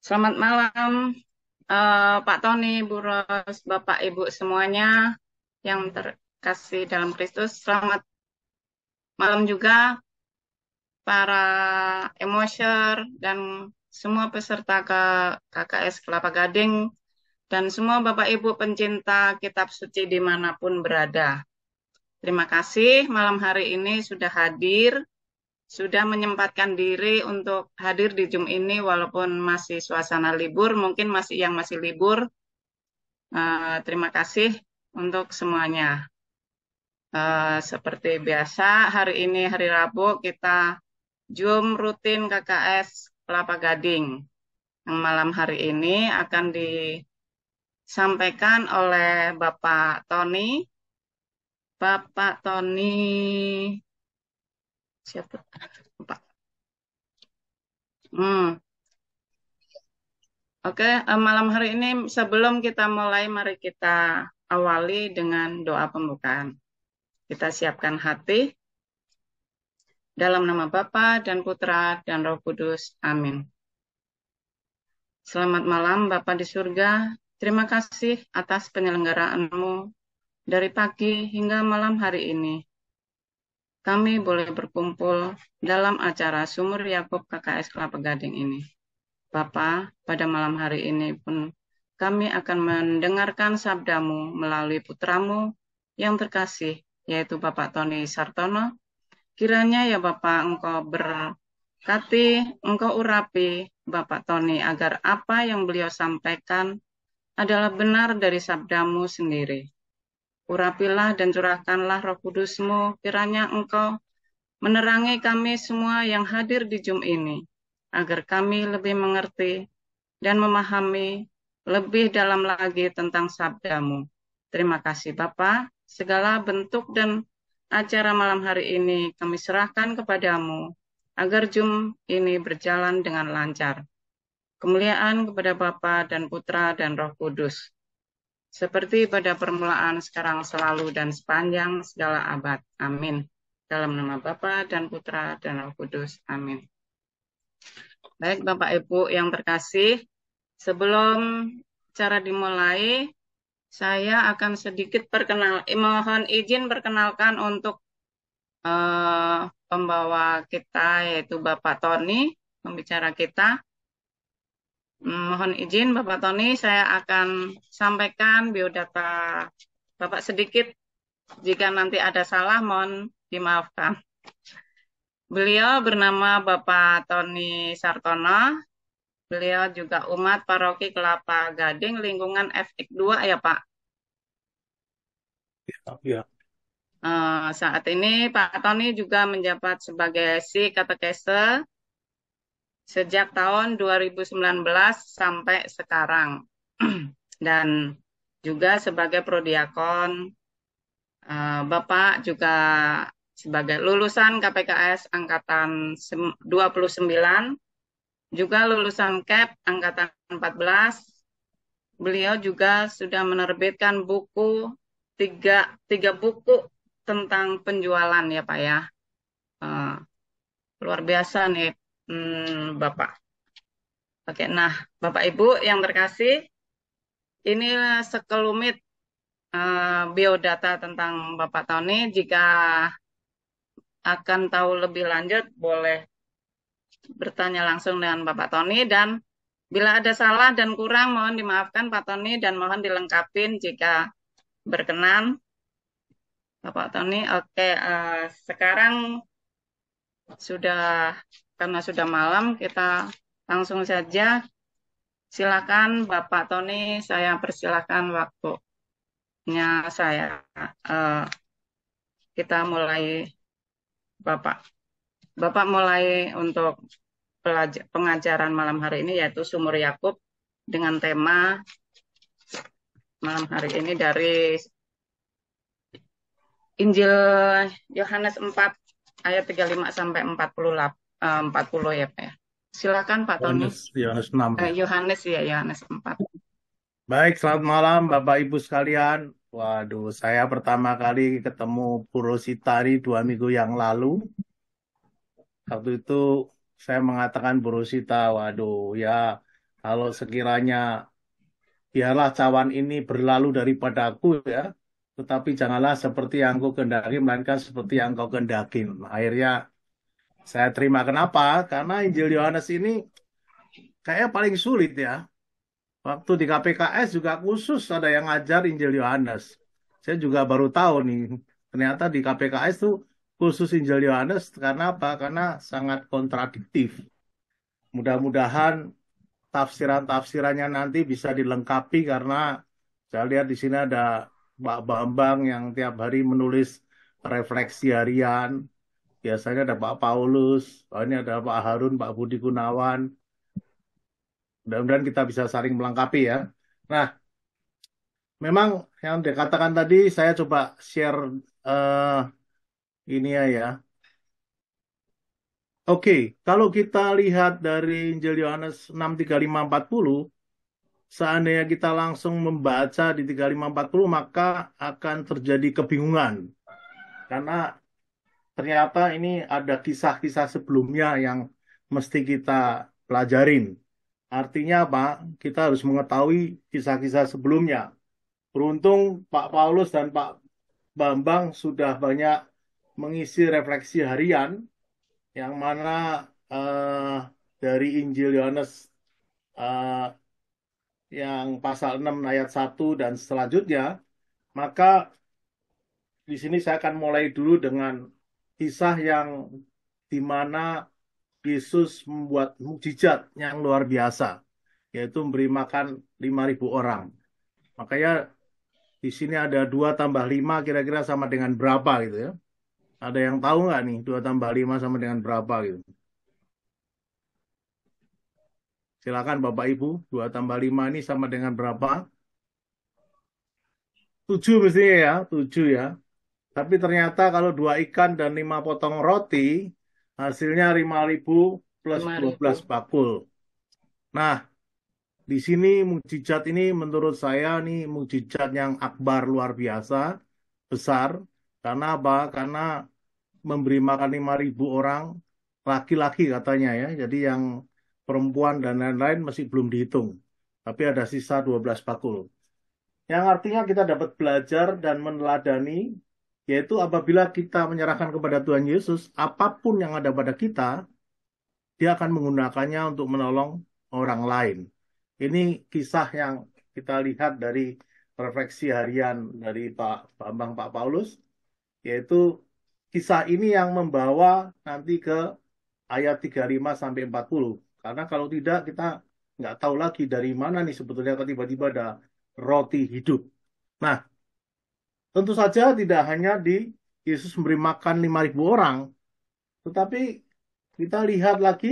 Selamat malam, Pak Tony, Bu Ros, Bapak Ibu semuanya yang terkasih dalam Kristus. Selamat malam juga para emosher dan semua peserta ke KKS Kelapa Gading dan semua Bapak Ibu pencinta kitab suci dimanapun berada. Terima kasih malam hari ini sudah hadir, sudah menyempatkan diri untuk hadir di Zoom ini walaupun masih suasana libur, mungkin masih libur. Terima kasih untuk semuanya. Seperti biasa, hari ini hari Rabu kita Zoom rutin KKS Kelapa Gading. Yang malam hari ini akan disampaikan oleh Bapak Tony. Bapak Tony, siapa? Pak. Hmm. Oke, malam hari ini sebelum kita mulai, mari kita awali dengan doa pembukaan. Kita siapkan hati. Dalam nama Bapa dan Putra dan Roh Kudus. Amin. Selamat malam Bapa di surga. Terima kasih atas penyelenggaraanmu dari pagi hingga malam hari ini. Kami boleh berkumpul dalam acara Sumur Yakub KKS Kelapa Gading ini. Bapa, pada malam hari ini pun kami akan mendengarkan sabdamu melalui putramu yang terkasih, yaitu Bapak Tony Sartono. Kiranya ya Bapak Engkau berkati, Engkau urapi Bapak Tony agar apa yang beliau sampaikan adalah benar dari sabdamu sendiri. Urapilah dan curahkanlah Roh Kudusmu, kiranya Engkau menerangi kami semua yang hadir di Zoom ini, agar kami lebih mengerti dan memahami lebih dalam lagi tentang sabdamu. Terima kasih Bapak, segala bentuk dan acara malam hari ini kami serahkan kepadamu, agar Zoom ini berjalan dengan lancar. Kemuliaan kepada Bapa dan Putra dan Roh Kudus, seperti pada permulaan, sekarang, selalu, dan sepanjang segala abad. Amin. Dalam nama Bapa dan Putra dan Roh Kudus. Amin. Baik Bapak Ibu yang terkasih, sebelum cara dimulai, saya akan sedikit mohon izin perkenalkan untuk pembawa kita, yaitu Bapak Tony, pembicara kita. Mohon izin Bapak Tony, saya akan sampaikan biodata Bapak sedikit. Jika nanti ada salah, mohon dimaafkan. Beliau bernama Bapak Tony Sartono. Beliau juga umat paroki Kelapa Gading, lingkungan FX2 ya Pak. Ya, Saat ini Pak Tony juga menjabat sebagai si katekese sejak tahun 2019 sampai sekarang. Dan juga sebagai prodiakon. Bapak juga sebagai lulusan KPKS Angkatan 29, juga lulusan KEP Angkatan 14. Beliau juga sudah menerbitkan tiga buku tentang penjualan ya Pak ya. Eh, Luar biasa nih Bapak. Oke, nah Bapak Ibu yang terkasih, inilah sekelumit biodata tentang Bapak Tony. Jika akan tahu lebih lanjut, boleh bertanya langsung dengan Bapak Tony. Dan bila ada salah dan kurang, mohon dimaafkan Pak Tony dan mohon dilengkapin jika berkenan. Bapak Tony, oke. Sekarang sudah, karena sudah malam, kita langsung saja. Silakan Bapak Tony, saya persilakan waktunya saya. Eh, kita mulai, Bapak. Bapak mulai untuk pengajaran malam hari ini, yaitu Sumur Yakub, dengan tema malam hari ini dari Injil Yohanes 4 ayat 35 sampai 40 ya Pak ya. Silakan Pak Tony. Yohanes 6 ya. Yohanes 4. Baik, selamat malam Bapak Ibu sekalian. Waduh, saya pertama kali ketemu Bu Rosita ini 2 minggu yang lalu. Waktu itu saya mengatakan Bu Rosita, waduh ya Kalau sekiranya biarlah cawan ini berlalu daripadaku ya, tetapi janganlah seperti yang kau kehendaki, melainkan seperti yang kau kehendaki. Akhirnya saya terima. Kenapa? Karena Injil Yohanes ini kayaknya paling sulit ya. Waktu di KPKS juga khusus ada yang ngajar Injil Yohanes. Saya juga baru tahu nih, ternyata di KPKS tuh khusus Injil Yohanes karena apa? Karena sangat kontradiktif. Mudah-mudahan tafsiran-tafsirannya nanti bisa dilengkapi karena saya lihat di sini ada Pak Bambang yang tiap hari menulis refleksi harian. Biasanya ada Pak Paulus, oh ini ada Pak Harun, Pak Budi Gunawan. Mudah-mudahan kita bisa saling melengkapi ya. Nah, memang yang dikatakan tadi saya coba share eh, ini ya. Oke, kalau kita lihat dari Injil Yohanes 6:35-40, seandainya kita langsung membaca di 35-40 maka akan terjadi kebingungan. Karena ternyata ini ada kisah-kisah sebelumnya yang mesti kita pelajarin. Artinya apa? Kita harus mengetahui kisah-kisah sebelumnya. Beruntung Pak Paulus dan Pak Bambang sudah banyak mengisi refleksi harian yang mana eh, dari Injil Yohanes eh, yang pasal 6 ayat 1 dan selanjutnya, maka di sini saya akan mulai dulu dengan kisah yang di mana Yesus membuat mukjizat yang luar biasa, yaitu memberi makan 5.000 orang. Makanya di sini ada 2 tambah 5 kira-kira sama dengan berapa gitu ya. Ada yang tahu nggak nih 2 tambah 5 sama dengan berapa gitu? Silakan Bapak Ibu, 2 tambah 5 ini sama dengan berapa? 7 mestinya ya, 7 ya. Tapi ternyata kalau 2 ikan dan 5 potong roti, hasilnya 5.000 plus lima 12 ribu. bakul. Nah, di sini mukjizat ini menurut saya nih mukjizat yang akbar luar biasa, besar. Karena apa? Karena memberi makan 5.000 orang, laki-laki katanya ya. Jadi yang perempuan dan lain-lain masih belum dihitung. Tapi ada sisa 12 bakul. Yang artinya kita dapat belajar dan meneladani, yaitu apabila kita menyerahkan kepada Tuhan Yesus, apapun yang ada pada kita, dia akan menggunakannya untuk menolong orang lain. Ini kisah yang kita lihat dari refleksi harian dari Pak Bambang Pak Paulus, yaitu kisah ini yang membawa nanti ke ayat 35 sampai 40. Karena kalau tidak kita nggak tahu lagi dari mana nih sebetulnya kalau tiba-tiba ada roti hidup. Nah, tentu saja tidak hanya di Yesus memberi makan 5.000 orang, tetapi kita lihat lagi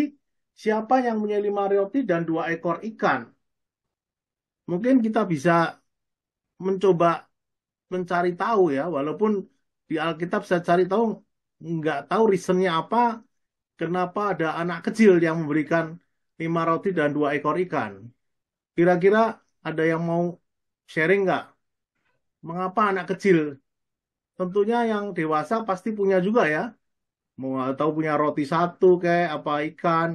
siapa yang punya 5 roti dan 2 ekor ikan. Mungkin kita bisa mencoba mencari tahu ya, walaupun di Alkitab saya cari tahu nggak tahu reasonnya apa, kenapa ada anak kecil yang memberikan 5 roti dan 2 ekor ikan. Kira-kira ada yang mau sharing nggak? Mengapa anak kecil? Tentunya yang dewasa pasti punya juga ya. Mau tahu punya roti satu kayak apa ikan.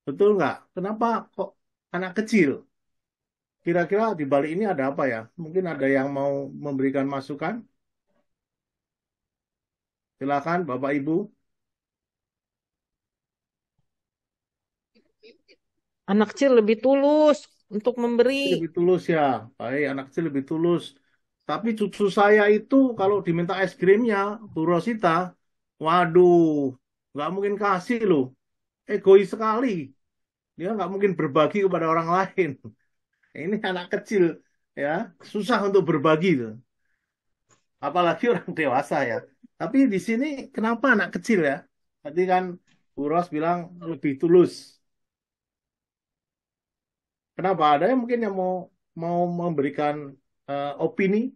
Betul nggak? Kenapa kok anak kecil? Kira-kira di balik ini ada apa ya? Mungkin ada yang mau memberikan masukan? Silakan Bapak Ibu. Anak kecil lebih tulus untuk memberi. Lebih tulus ya. Baik, anak kecil lebih tulus. Tapi cucu saya itu kalau diminta es krimnya, Bu Rosita, waduh, nggak mungkin kasih loh. Egois sekali. Dia nggak mungkin berbagi kepada orang lain. Ini anak kecil ya, susah untuk berbagi tuh. Apalagi orang dewasa ya. Tapi di sini kenapa anak kecil ya? Tadi kan Bu Ros bilang lebih tulus. Kenapa? Ada yang mungkin yang mau mau memberikan opini.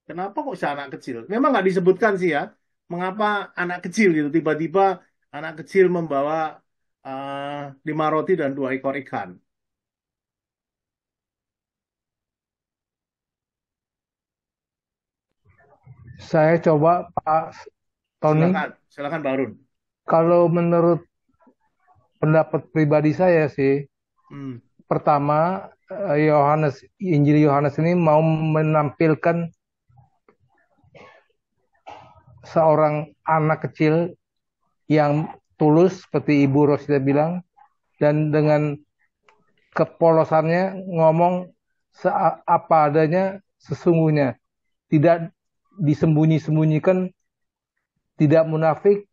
Kenapa kok si anak kecil? Memang nggak disebutkan sih ya. Mengapa anak kecil gitu tiba-tiba anak kecil membawa 5 roti dan 2 ekor ikan. Saya coba Pak Tony, Silakan, silakan Mbak Arun. kalau menurut pendapat pribadi saya sih, Hmm. pertama, Injil Yohanes ini mau menampilkan seorang anak kecil yang tulus seperti Ibu Rosita bilang, dan dengan kepolosannya ngomong apa adanya sesungguhnya, tidak disembunyi-sembunyikan, tidak munafik.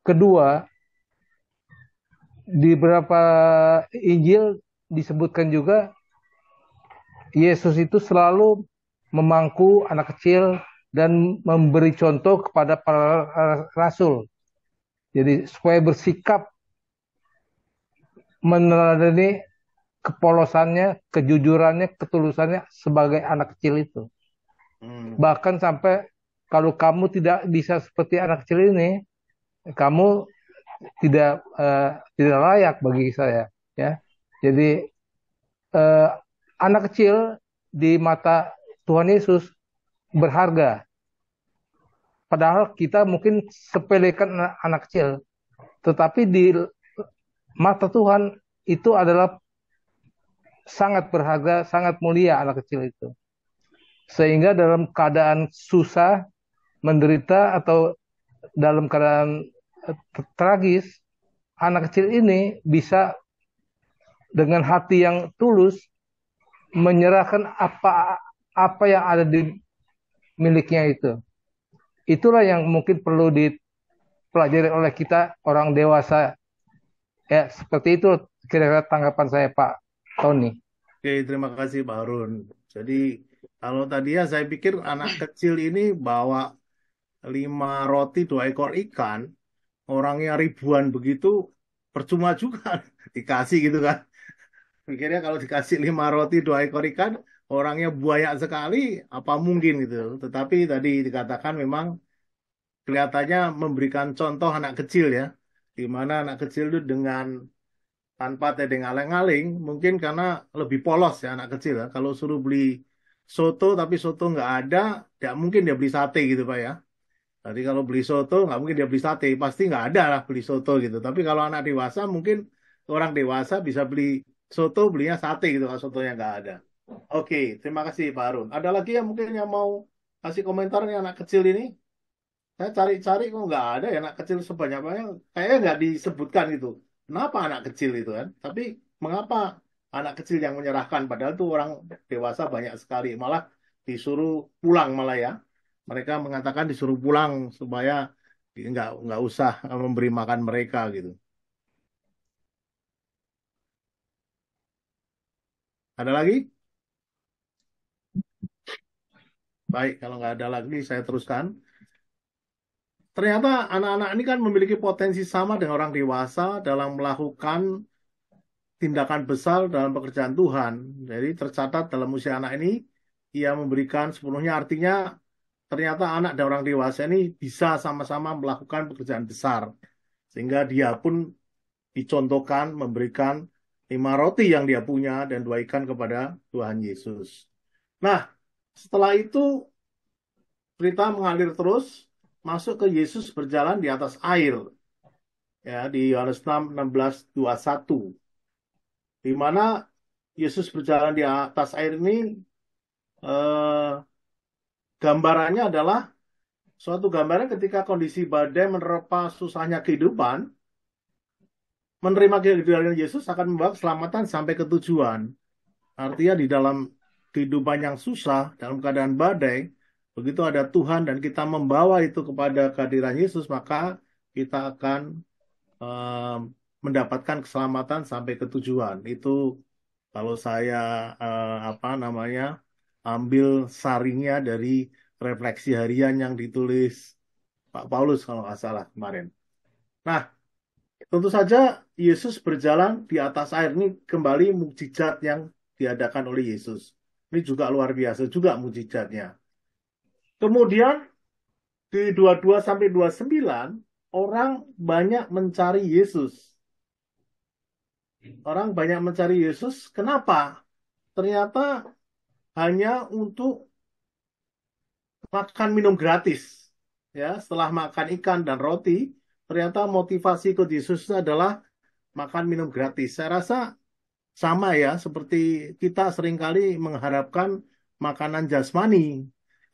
Kedua, di beberapa Injil disebutkan juga Yesus itu selalu memangku anak kecil dan memberi contoh kepada para rasul. Jadi supaya bersikap meneladani kepolosannya, kejujurannya, ketulusannya sebagai anak kecil itu. Bahkan sampai kalau kamu tidak bisa seperti anak kecil ini, kamu tidak layak bagi saya, ya. Jadi anak kecil di mata Tuhan Yesus berharga. Padahal kita mungkin sepelekan anak kecil, tetapi di mata Tuhan itu adalah sangat berharga, sangat mulia anak kecil itu. Sehingga dalam keadaan susah, menderita, atau dalam keadaan tragis, anak kecil ini bisa dengan hati yang tulus menyerahkan apa yang ada di miliknya itu. Itulah yang mungkin perlu dipelajari oleh kita orang dewasa. Ya, seperti itu kira-kira tanggapan saya, Pak Tony. Oke, terima kasih Pak Harun. Jadi kalau tadi ya saya pikir anak kecil ini bawa 5 roti 2 ekor ikan, orangnya ribuan begitu, percuma juga dikasih gitu kan. Pikirnya kalau dikasih 5 roti 2 ekor ikan, orangnya banyak sekali, apa mungkin gitu. Tetapi tadi dikatakan memang kelihatannya memberikan contoh anak kecil ya, di mana anak kecil itu dengan tanpa tedeng aling-aling, mungkin karena lebih polos ya anak kecil ya. Kalau suruh beli soto tapi soto nggak ada, tidak mungkin dia beli sate gitu Pak ya. Jadi kalau beli soto nggak mungkin dia beli sate, pasti nggak ada lah beli soto gitu. Tapi kalau anak dewasa mungkin orang dewasa bisa beli soto, belinya sate gitu kalau sotonya nggak ada. Oke, terima kasih Pak Harun. Ada lagi yang mungkin yang mau kasih komentar nih anak kecil ini? Saya cari-cari kok nggak ada ya anak kecil sebanyak-banyak. Kayaknya nggak disebutkan gitu. Kenapa anak kecil itu kan? Tapi mengapa anak kecil yang menyerahkan? Padahal tuh orang dewasa banyak sekali. Malah disuruh pulang malah ya. Mereka mengatakan disuruh pulang supaya nggak usah memberi makan mereka gitu. Ada lagi? Baik, kalau nggak ada lagi saya teruskan. Ternyata anak-anak ini kan memiliki potensi sama dengan orang dewasa dalam melakukan tindakan besar dalam pekerjaan Tuhan. Jadi tercatat dalam usia anak ini, ia memberikan sepenuhnya, artinya ternyata anak dan orang dewasa ini bisa sama-sama melakukan pekerjaan besar. Sehingga dia pun dicontohkan memberikan 5 roti yang dia punya dan 2 ikan kepada Tuhan Yesus. Nah, setelah itu cerita mengalir terus, masuk ke Yesus berjalan di atas air. Ya, di Yohanes 6, 16, 21. Di mana Yesus berjalan di atas air ini, gambarannya adalah suatu gambaran ketika kondisi badai menerpa susahnya kehidupan, menerima kehidupan Yesus akan membawa keselamatan sampai ke tujuan. Artinya di dalam kehidupan yang susah, dalam keadaan badai, begitu ada Tuhan dan kita membawa itu kepada kehadiran Yesus, maka kita akan mendapatkan keselamatan sampai ke tujuan. Itu kalau saya ambil saringnya dari refleksi harian yang ditulis Pak Paulus kalau nggak salah kemarin. Nah, tentu saja Yesus berjalan di atas air ini kembali mukjizat yang diadakan oleh Yesus. Ini juga luar biasa juga mukjizatnya. Kemudian di 22 sampai 29 orang banyak mencari Yesus. Orang banyak mencari Yesus. Kenapa? Ternyata hanya untuk makan minum gratis. Ya, setelah makan ikan dan roti, ternyata motivasi ikut Yesus adalah makan minum gratis. Saya rasa sama ya, seperti kita seringkali mengharapkan makanan jasmani.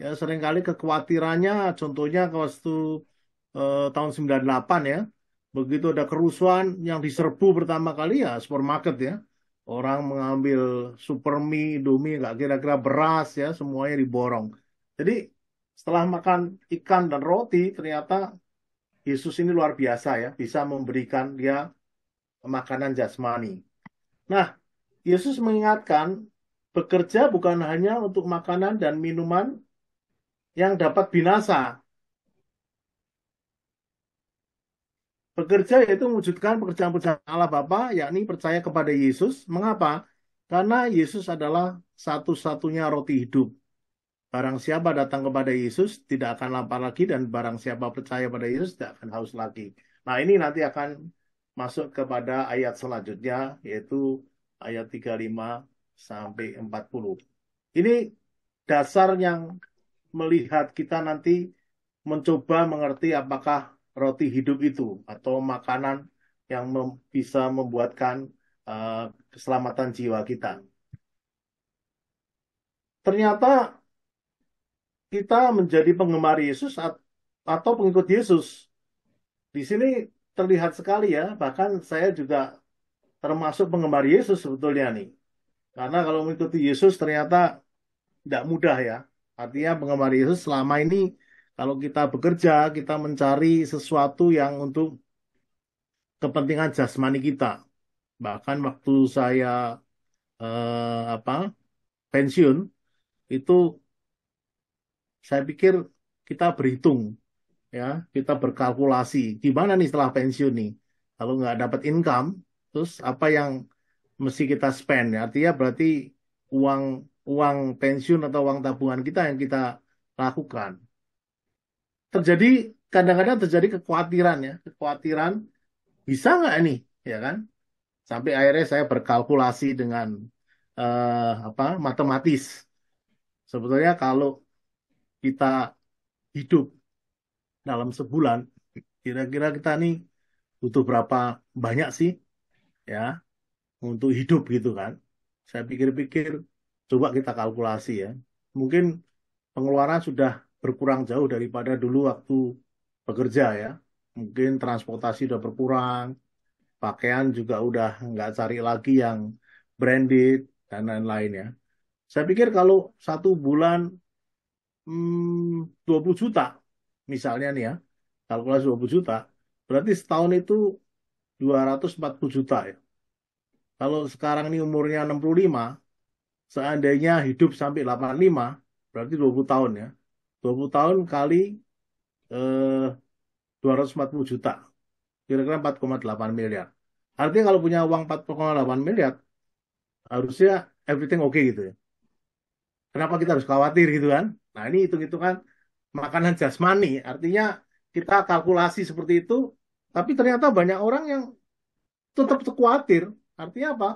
Ya, seringkali kekhawatirannya, contohnya waktu tahun 98 ya, begitu ada kerusuhan yang diserbu pertama kali ya supermarket ya. Orang mengambil Supermie, Indomie, nggak kira-kira beras ya, semuanya diborong. Jadi setelah makan ikan dan roti, ternyata Yesus ini luar biasa ya, bisa memberikan dia makanan jasmani. Nah, Yesus mengingatkan, bekerja bukan hanya untuk makanan dan minuman yang dapat binasa. Bekerja yaitu mewujudkan pekerjaan-pekerjaan Allah Bapa, yakni percaya kepada Yesus. Mengapa? Karena Yesus adalah satu-satunya roti hidup. Barang siapa datang kepada Yesus tidak akan lapar lagi, dan barang siapa percaya pada Yesus tidak akan haus lagi. Nah, ini nanti akan masuk kepada ayat selanjutnya, yaitu ayat 35 sampai 40. Ini dasar yang melihat kita nanti mencoba mengerti apakah roti hidup itu atau makanan yang bisa membuatkan eh, keselamatan jiwa kita. Ternyata kita menjadi penggemar Yesus atau pengikut Yesus. Di sini terlihat sekali ya, bahkan saya juga termasuk penggemar Yesus sebetulnya nih. Karena kalau mengikuti Yesus ternyata tidak mudah ya. Artinya penggemar Yesus selama ini kalau kita bekerja, kita mencari sesuatu yang untuk kepentingan jasmani kita. Bahkan waktu saya apa pensiun itu saya pikir kita berhitung ya, kita berkalkulasi gimana nih setelah pensiun nih. Kalau nggak dapat income, terus apa yang mesti kita spend ya. Artinya berarti uang uang pensiun atau uang tabungan kita yang kita lakukan. Terjadi kadang-kadang terjadi kekhawatiran ya, kekhawatiran bisa nggak ini, ya kan? Sampai akhirnya saya berkalkulasi dengan apa matematis. Sebetulnya kalau kita hidup dalam sebulan, kira-kira kita nih butuh berapa banyak sih ya untuk hidup gitu kan? Saya pikir-pikir, coba kita kalkulasi ya. Mungkin pengeluaran sudah berkurang jauh daripada dulu waktu bekerja ya. Mungkin transportasi sudah berkurang, pakaian juga udah nggak cari lagi yang branded dan lain-lain ya. Saya pikir kalau satu bulan 20 juta misalnya nih ya, kalkulasi 20 juta, berarti setahun itu 240 juta ya. Kalau sekarang ini umurnya 65, seandainya hidup sampai 85, berarti 20 tahun ya. 20 tahun kali eh, 240 juta, kira-kira 4,8 miliar. Artinya kalau punya uang 4,8 miliar, harusnya everything oke gitu ya. Kenapa kita harus khawatir gitu kan? Nah, ini hitung-hitungan makanan jasmani. Artinya kita kalkulasi seperti itu, tapi ternyata banyak orang yang tetap khawatir. Artinya apa?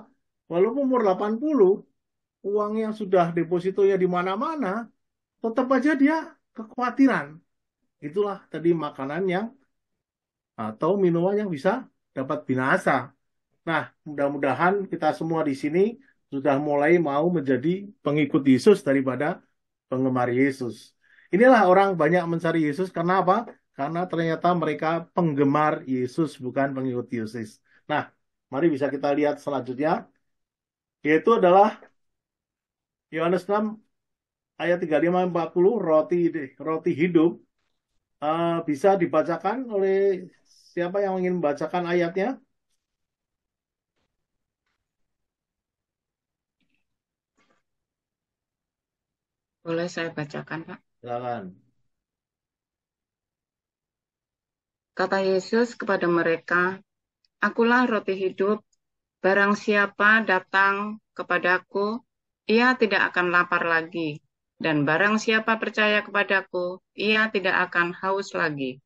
Walaupun umur 80, uang yang sudah depositonya di mana-mana, tetap aja dia kekhawatiran. Itulah tadi makanan yang atau minuman yang bisa dapat binasa. Nah, mudah-mudahan kita semua di sini sudah mulai mau menjadi pengikut Yesus daripada penggemar Yesus. Inilah orang banyak mencari Yesus karena apa? Karena ternyata mereka penggemar Yesus, bukan pengikut Yesus. Nah, mari bisa kita lihat selanjutnya, yaitu adalah Yohanes 6 ayat 35-40, roti hidup. Bisa dibacakan oleh siapa yang ingin membacakan ayatnya? Boleh saya bacakan, Pak? Silakan. Kata Yesus kepada mereka, "Akulah roti hidup. Barang siapa datang kepadaku, ia tidak akan lapar lagi. Dan barang siapa percaya kepadaku, ia tidak akan haus lagi.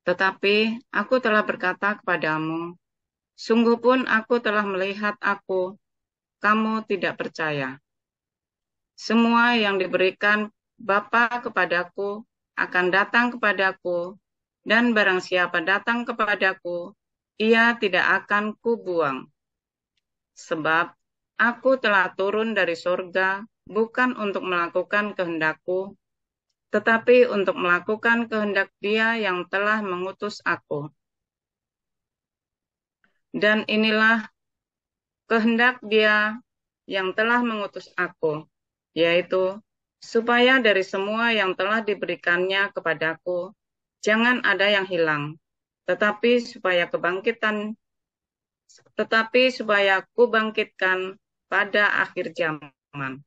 Tetapi aku telah berkata kepadamu, sungguh pun aku telah melihat aku, kamu tidak percaya. Semua yang diberikan Bapa kepadaku akan datang kepadaku, dan barang siapa datang kepadaku, ia tidak akan kubuang. Sebab aku telah turun dari surga bukan untuk melakukan kehendakku, tetapi untuk melakukan kehendak Dia yang telah mengutus aku. Dan inilah kehendak Dia yang telah mengutus aku, yaitu supaya dari semua yang telah diberikannya kepadaku, jangan ada yang hilang, tetapi supaya kubangkitkan pada akhir zaman.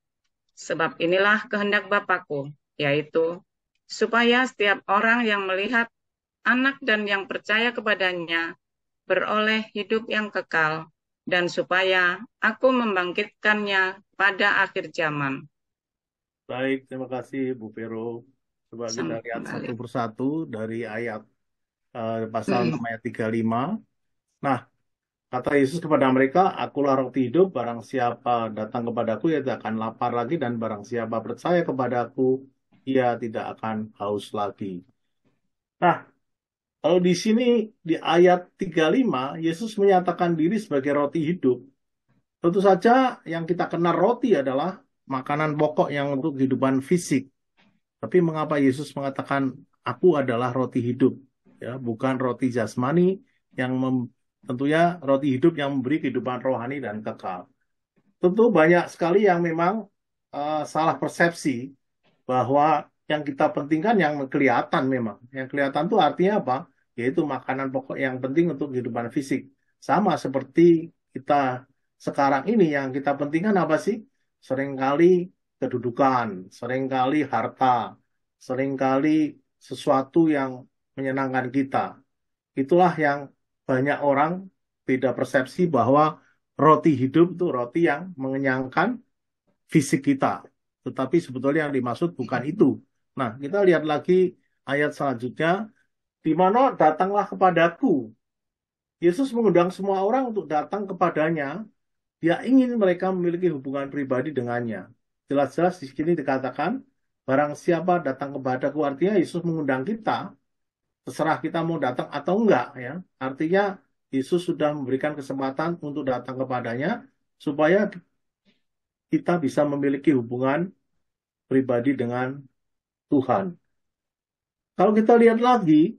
Sebab inilah kehendak Bapakku, yaitu supaya setiap orang yang melihat Anak dan yang percaya kepadanya beroleh hidup yang kekal, dan supaya aku membangkitkannya pada akhir zaman. Baik, terima kasih Bu Vero. Coba kita Sampai lihat kembali. satu persatu dari ayat pasal 6 ayat 35. Nah, kata Yesus kepada mereka, "Akulah roti hidup, barang siapa datang kepadaku, ia tidak akan lapar lagi, dan barang siapa percaya kepadaku, ia tidak akan haus lagi." Nah, kalau di sini di ayat 35, Yesus menyatakan diri sebagai roti hidup. Tentu saja yang kita kenal roti adalah makanan pokok yang untuk kehidupan fisik. Tapi mengapa Yesus mengatakan, "Aku adalah roti hidup"? Ya, bukan roti jasmani yang tentunya roti hidup yang memberi kehidupan rohani dan kekal. Tentu banyak sekali yang memang salah persepsi bahwa yang kita pentingkan yang kelihatan memang. Yang kelihatan itu artinya apa? Yaitu makanan pokok yang penting untuk kehidupan fisik. Sama seperti kita sekarang ini yang kita pentingkan apa sih? Seringkali kedudukan, seringkali harta, seringkali sesuatu yang menyenangkan kita. Itulah yang banyak orang beda persepsi bahwa roti hidup itu roti yang mengenyangkan fisik kita. Tetapi sebetulnya yang dimaksud bukan itu. Nah, kita lihat lagi ayat selanjutnya, di mana datanglah kepadaku. Yesus mengundang semua orang untuk datang kepadanya. Dia ingin mereka memiliki hubungan pribadi dengannya. Jelas-jelas di sini dikatakan, barang siapa datang kepadaku, artinya Yesus mengundang kita. Terserah kita mau datang atau enggak, ya. Artinya Yesus sudah memberikan kesempatan untuk datang kepadanya supaya kita bisa memiliki hubungan pribadi dengan Tuhan. Kalau kita lihat lagi,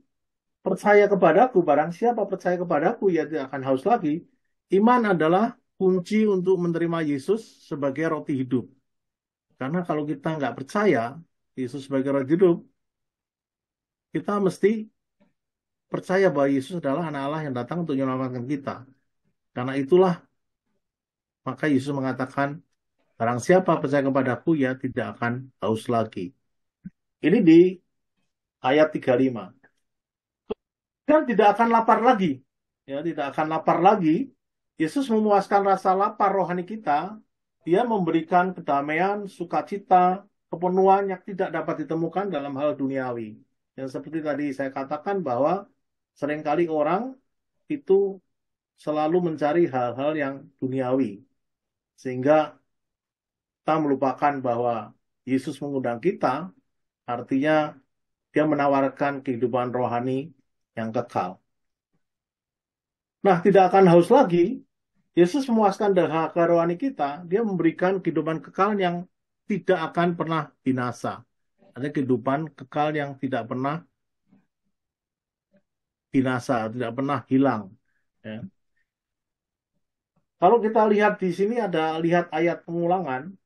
percaya kepadaku, barang siapa percaya kepadaku, ia tidak akan haus lagi. Iman adalah kunci untuk menerima Yesus sebagai roti hidup. Karena kalau kita nggak percaya Yesus sebagai roti hidup, kita mesti percaya bahwa Yesus adalah anak Allah yang datang untuk menyelamatkan kita. Karena itulah, maka Yesus mengatakan, barang siapa percaya kepadaku, ia tidak akan haus lagi. Ini di ayat 35. Dan tidak akan lapar lagi. Ya, tidak akan lapar lagi. Yesus memuaskan rasa lapar rohani kita. Dia memberikan kedamaian, sukacita, kepenuhan yang tidak dapat ditemukan dalam hal duniawi. Yang seperti tadi saya katakan bahwa seringkali orang itu selalu mencari hal-hal yang duniawi. Sehingga kita melupakan bahwa Yesus mengundang kita, artinya dia menawarkan kehidupan rohani yang kekal. Nah, tidak akan haus lagi. Yesus memuaskan dahaga rohani kita. Dia memberikan kehidupan kekal yang tidak akan pernah binasa. Ada kehidupan kekal yang tidak pernah binasa, tidak pernah hilang. Ya. Kalau kita lihat di sini ada lihat ayat pengulangan,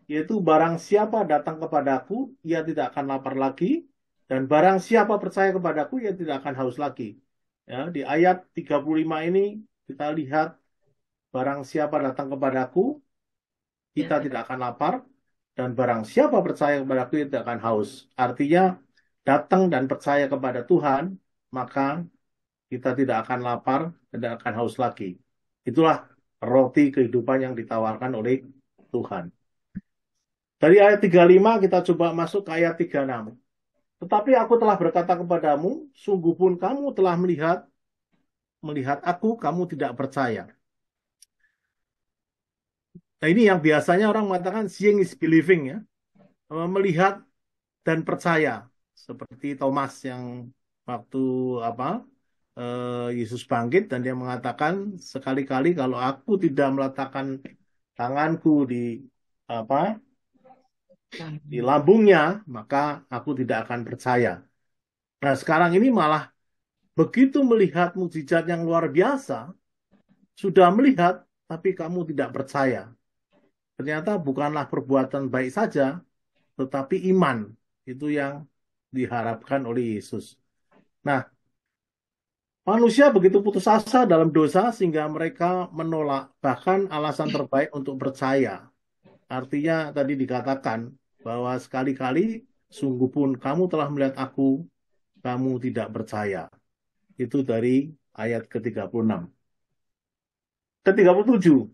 yaitu barang siapa datang kepadaku, ia tidak akan lapar lagi, dan barang siapa percaya kepadaku, ia tidak akan haus lagi. Ya, di ayat 35 ini kita lihat barang siapa datang kepadaku, kita tidak akan lapar, dan barang siapa percaya kepadaku, ia tidak akan haus. Artinya datang dan percaya kepada Tuhan, maka kita tidak akan lapar, tidak akan haus lagi. Itulah roti kehidupan yang ditawarkan oleh Tuhan. Dari ayat 35 kita coba masuk ke ayat 36. Tetapi aku telah berkata kepadamu, sungguh pun kamu telah melihat aku, kamu tidak percaya. Nah, ini yang biasanya orang mengatakan seeing is believing, ya. Melihat dan percaya. Seperti Thomas yang waktu Yesus bangkit dan dia mengatakan sekali-kali kalau aku tidak meletakkan tanganku di apa di lambungnya, maka aku tidak akan percaya. Nah, sekarang ini malah begitu melihat mukjizat yang luar biasa, sudah melihat, tapi kamu tidak percaya. Ternyata bukanlah perbuatan baik saja, tetapi iman. Itu yang diharapkan oleh Yesus. Nah, manusia begitu putus asa dalam dosa sehingga mereka menolak bahkan alasan terbaik untuk percaya. Artinya tadi dikatakan bahwa sekali-kali sungguh pun kamu telah melihat aku, kamu tidak percaya. Itu dari ayat ke-36. Ke-37.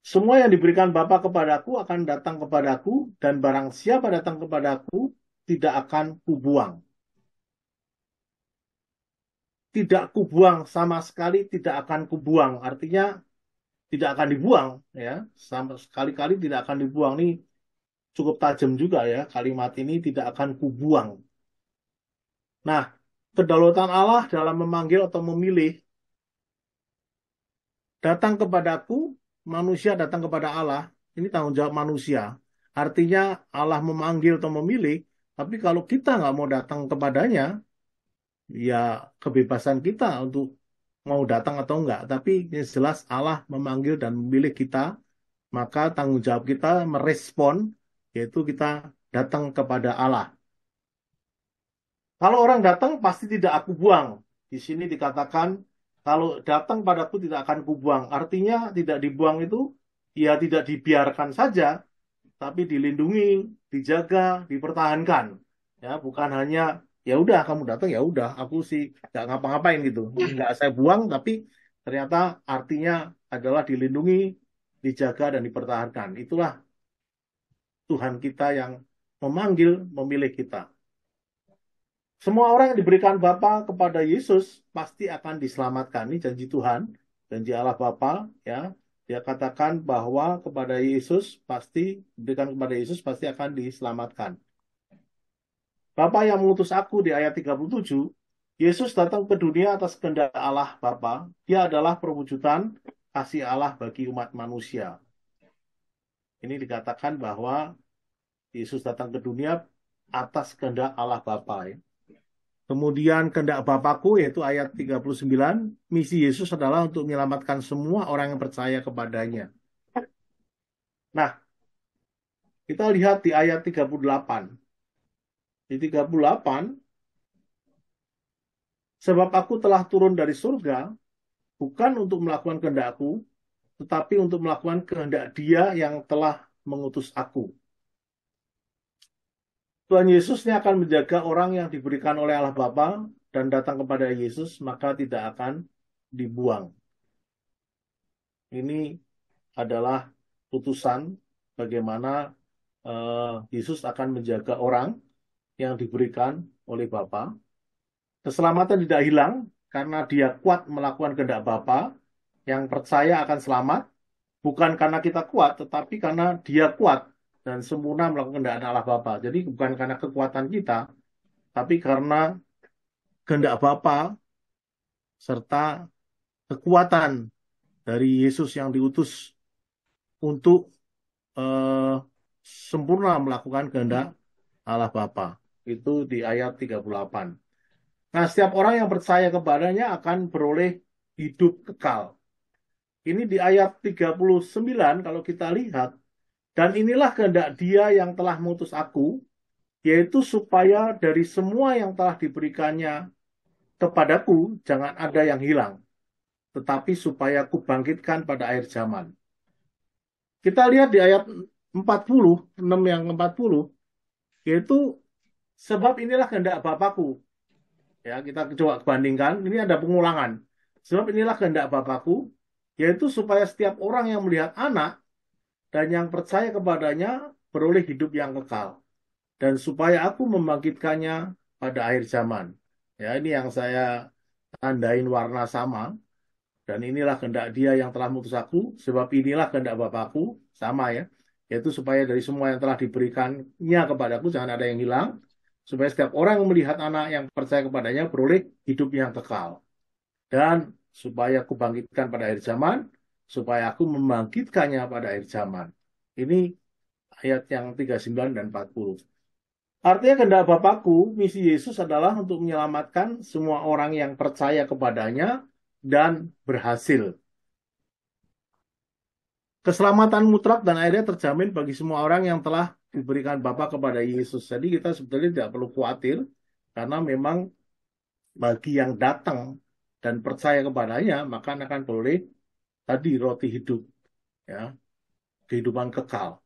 Semua yang diberikan Bapa kepadaku akan datang kepadaku, dan barang siapa datang kepadaku tidak akan kubuang. Tidak kubuang, sama sekali tidak akan kubuang. Artinya tidak akan dibuang, ya. Sama sekali-kali tidak akan dibuang. Ini cukup tajam juga ya, kalimat ini tidak akan kubuang. Nah, kedaulatan Allah dalam memanggil atau memilih, datang kepadaku, manusia datang kepada Allah, ini tanggung jawab manusia. Artinya Allah memanggil atau memilih, tapi kalau kita nggak mau datang kepadanya, ya kebebasan kita untuk mau datang atau enggak. Tapi yang jelas Allah memanggil dan memilih kita, maka tanggung jawab kita merespon, yaitu kita datang kepada Allah. Kalau orang datang pasti tidak aku buang. Di sini dikatakan, kalau datang padaku tidak akan kubuang. Artinya tidak dibuang itu, ya tidak dibiarkan saja, tapi dilindungi, dijaga, dipertahankan. Ya, bukan hanya ya udah kamu datang ya udah aku sih nggak ngapa-ngapain gitu, nggak saya buang, tapi ternyata artinya adalah dilindungi, dijaga dan dipertahankan. Itulah Tuhan kita yang memanggil, memilih kita. Semua orang yang diberikan Bapa kepada Yesus pasti akan diselamatkan. Ini janji Tuhan, janji Allah Bapa, ya. Dia katakan bahwa kepada Yesus pasti diberikan kepada Yesus pasti akan diselamatkan. Bapa yang mengutus aku di ayat 37, Yesus datang ke dunia atas kehendak Allah Bapa. Dia adalah perwujudan kasih Allah bagi umat manusia. Ini dikatakan bahwa Yesus datang ke dunia atas kehendak Allah Bapa. Ya. Kemudian kehendak Bapakku, yaitu ayat 39, misi Yesus adalah untuk menyelamatkan semua orang yang percaya kepadanya. Nah, kita lihat di ayat 38. Di 38, sebab aku telah turun dari surga, bukan untuk melakukan kehendakku, tetapi untuk melakukan kehendak Dia yang telah mengutus aku. Tuhan Yesus ini akan menjaga orang yang diberikan oleh Allah Bapa dan datang kepada Yesus, maka tidak akan dibuang. Ini adalah putusan bagaimana Yesus akan menjaga orang yang diberikan oleh Bapa. Keselamatan tidak hilang karena dia kuat melakukan kehendak Bapa. Yang percaya akan selamat bukan karena kita kuat, tetapi karena dia kuat dan sempurna melakukan kehendak Allah Bapa. Jadi bukan karena kekuatan kita, tapi karena kehendak Bapa serta kekuatan dari Yesus yang diutus untuk sempurna melakukan kehendak Allah Bapa. Itu di ayat 38. Nah, setiap orang yang percaya kepadanya akan beroleh hidup kekal. Ini di ayat 39 kalau kita lihat. Dan inilah kehendak Dia yang telah mengutus aku, yaitu supaya dari semua yang telah diberikannya kepadaku, jangan ada yang hilang, tetapi supaya aku bangkitkan pada akhir zaman. Kita lihat di ayat 40, 6 yang 40, yaitu sebab inilah kehendak Bapakku. Ya, kita coba bandingkan, ini ada pengulangan. Sebab inilah kehendak Bapakku, yaitu supaya setiap orang yang melihat anak dan yang percaya kepadanya beroleh hidup yang kekal. Dan supaya aku membangkitkannya pada akhir zaman. Ya, ini yang saya tandain warna sama. Dan inilah kehendak Dia yang telah mengutus aku, sebab inilah kehendak Bapakku, sama ya. Yaitu supaya dari semua yang telah diberikannya kepadaku, jangan ada yang hilang. Supaya setiap orang yang melihat anak yang percaya kepadanya beroleh hidup yang kekal. Dan supaya aku bangkitkan pada akhir zaman, supaya aku membangkitkannya pada akhir zaman. Ini ayat yang 39 dan 40. Artinya kehendak Bapakku, misi Yesus adalah untuk menyelamatkan semua orang yang percaya kepadanya dan berhasil. Keselamatan mutlak dan akhirnya terjamin bagi semua orang yang telah diberikan Bapa kepada Yesus. Jadi kita sebetulnya tidak perlu khawatir, karena memang bagi yang datang dan percaya kepadanya, maka akan boleh tadi roti hidup, ya, kehidupan kekal.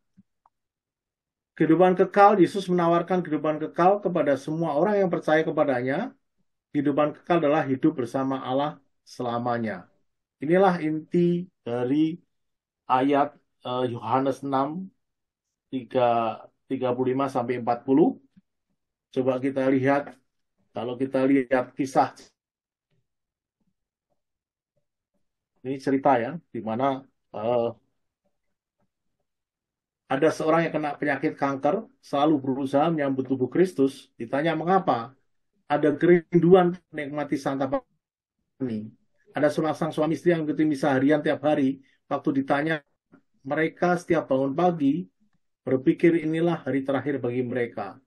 Kehidupan kekal, Yesus menawarkan kehidupan kekal kepada semua orang yang percaya kepadanya. Kehidupan kekal adalah hidup bersama Allah selamanya. Inilah inti dari ayat Yohanes 6, 35 sampai 40. Coba kita lihat, kalau kita lihat kisah, ini cerita ya, di mana eh, ada seorang yang kena penyakit kanker, selalu berusaha menyambut tubuh Kristus. Ditanya mengapa? Ada kerinduan menikmati santapan ini. Ada sang suami istri yang mengikuti misa harian tiap hari. Waktu ditanya, mereka setiap bangun pagi berpikir inilah hari terakhir bagi mereka,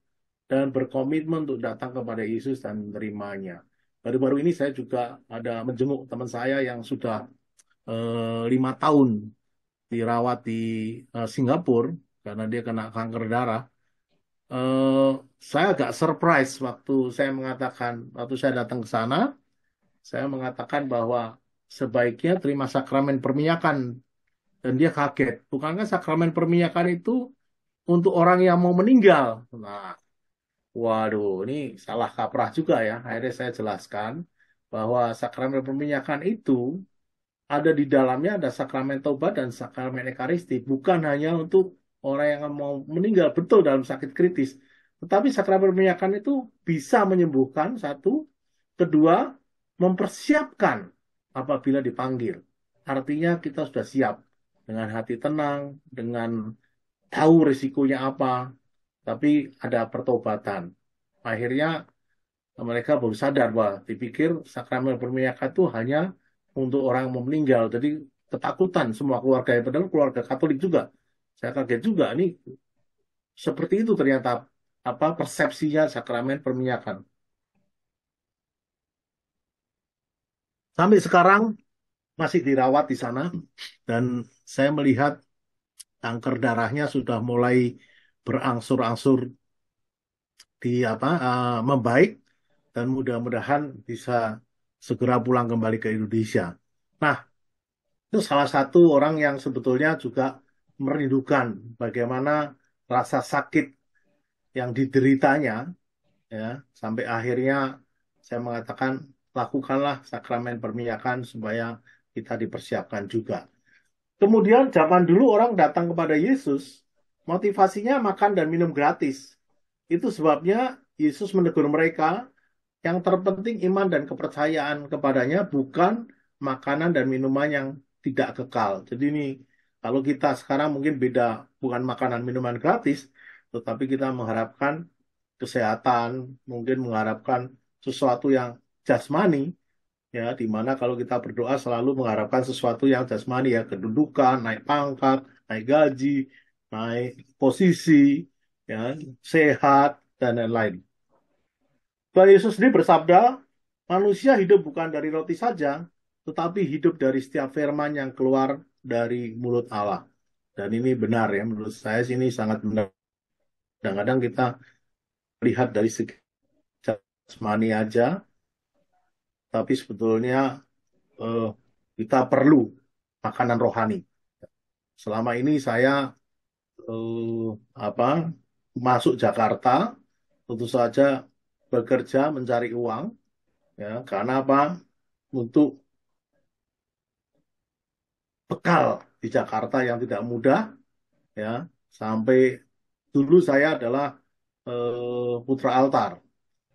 dan berkomitmen untuk datang kepada Yesus dan menerimanya. Baru-baru ini saya juga ada menjenguk teman saya yang sudah 5 tahun dirawat di Singapura karena dia kena kanker darah. Eh, saya agak surprise waktu saya datang ke sana, saya mengatakan bahwa sebaiknya terima sakramen perminyakan, dan dia kaget. Bukankah sakramen perminyakan itu untuk orang yang mau meninggal? Nah, waduh, ini salah kaprah juga ya. Akhirnya saya jelaskan bahwa sakramen perminyakan itu ada di dalamnya, ada sakramen taubat dan sakramen ekaristi, bukan hanya untuk orang yang mau meninggal betul dalam sakit kritis. Tetapi sakramen perminyakan itu bisa menyembuhkan, satu, kedua, mempersiapkan apabila dipanggil. Artinya kita sudah siap dengan hati tenang, dengan tahu risikonya apa, tapi ada pertobatan. Akhirnya mereka baru sadar bahwa dipikir sakramen perminyakan itu hanya untuk orang yang mau meninggal. Jadi ketakutan semua keluarga, padahal keluarga Katolik juga. Saya kaget juga, ini seperti itu ternyata apa persepsinya sakramen perminyakan. Sampai sekarang masih dirawat di sana, dan saya melihat kanker darahnya sudah mulai berangsur-angsur membaik, dan mudah-mudahan bisa segera pulang kembali ke Indonesia. Nah, itu salah satu orang yang sebetulnya juga merindukan bagaimana rasa sakit yang dideritanya, ya, sampai akhirnya saya mengatakan lakukanlah sakramen perminyakan supaya kita dipersiapkan juga. Kemudian zaman dulu orang datang kepada Yesus, motivasinya makan dan minum gratis. Itu sebabnya Yesus menegur mereka, yang terpenting iman dan kepercayaan kepadanya, bukan makanan dan minuman yang tidak kekal. Jadi ini kalau kita sekarang mungkin beda, bukan makanan minuman gratis, tetapi kita mengharapkan kesehatan, mungkin mengharapkan sesuatu yang jasmani, ya, di mana kalau kita berdoa selalu mengharapkan sesuatu yang jasmani, ya, kedudukan, naik pangkat, naik gaji, naik posisi, ya, sehat dan lain-lain. Tuhan Yesus sendiri bersabda, manusia hidup bukan dari roti saja, tetapi hidup dari setiap firman yang keluar dari mulut Allah. Dan ini benar ya, menurut saya sih ini sangat benar. Kadang-kadang kita lihat dari segi jasmani aja, tapi sebetulnya eh, kita perlu makanan rohani. Selama ini saya eh, apa masuk Jakarta, tentu saja bekerja mencari uang, ya, karena apa? Untuk bekal di Jakarta yang tidak mudah, ya, sampai dulu saya adalah putra altar.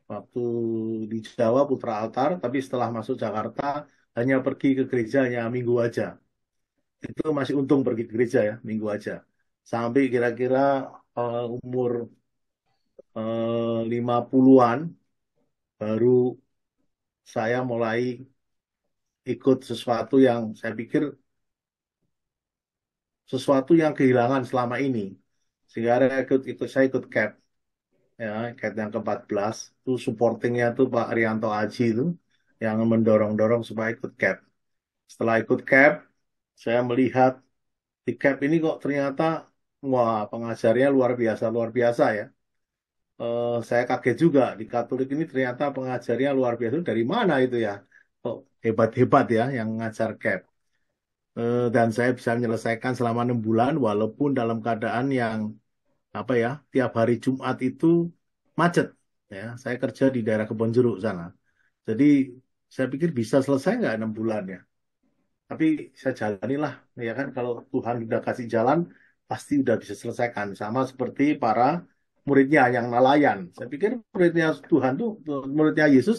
Waktu di Jawa putra altar, tapi setelah masuk Jakarta hanya pergi ke gerejanya minggu aja. Itu masih untung pergi ke gereja ya, minggu aja. Sampai kira-kira umur 50-an baru saya mulai ikut sesuatu yang saya pikir sesuatu yang kehilangan selama ini. Sehingga saya ikut CAP, ya, CAP yang ke-14, itu supportingnya tuh Pak Rianto Aji itu, yang mendorong-dorong supaya ikut CAP. Setelah ikut CAP, saya melihat di CAP ini kok ternyata, wah, pengajarnya luar biasa ya. Saya kaget juga di Katolik ini ternyata pengajarnya luar biasa. Dari mana itu ya? Kok hebat-hebat ya yang ngajar CAP. Dan saya bisa menyelesaikan selama 6 bulan walaupun dalam keadaan yang apa ya, tiap hari Jumat itu macet ya. Saya kerja di daerah Kebonjeruk sana. Jadi saya pikir bisa selesai nggak 6 bulan ya. Tapi saya jalanilah ya kan, kalau Tuhan udah kasih jalan pasti udah bisa selesaikan, sama seperti para muridnya yang nelayan. Saya pikir muridnya Tuhan tuh, muridnya Yesus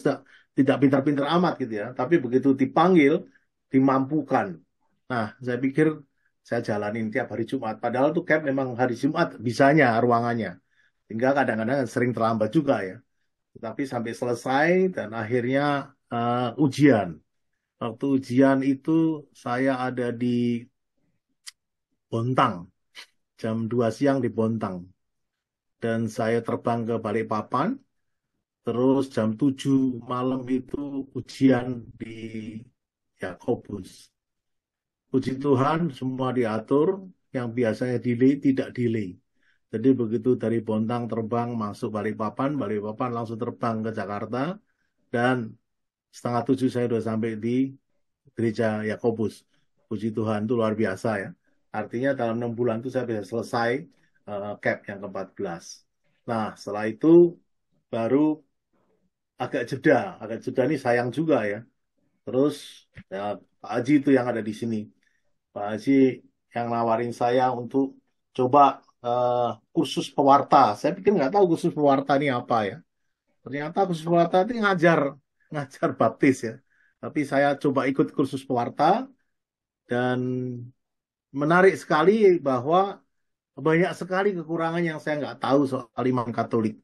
tidak pintar-pintar amat gitu ya, tapi begitu dipanggil dimampukan. Nah, saya pikir saya jalanin tiap hari Jumat. Padahal tuh camp memang hari Jumat bisanya ruangannya. Hingga kadang-kadang sering terlambat juga ya. Tapi sampai selesai dan akhirnya ujian. Waktu ujian itu saya ada di Bontang, jam 2 siang di Bontang. Dan saya terbang ke Balikpapan, terus jam 7 malam itu ujian di Yakobus. Puji Tuhan, semua diatur, yang biasanya delay, tidak delay. Jadi begitu dari Bontang terbang masuk Balikpapan, Balikpapan langsung terbang ke Jakarta, dan 6:30 saya sudah sampai di gereja Yakobus. Puji Tuhan, itu luar biasa ya. Artinya dalam 6 bulan itu saya bisa selesai CAP yang ke-14. Nah, setelah itu baru agak jeda ini sayang juga ya. Terus ya, Pak Haji itu yang ada di sini. Pak Haji yang nawarin saya untuk coba kursus pewarta. Saya pikir nggak tahu kursus pewarta ini apa ya. Ternyata kursus pewarta itu ngajar baptis ya. Tapi saya coba ikut kursus pewarta dan menarik sekali bahwa banyak sekali kekurangan yang saya nggak tahu soal iman Katolik.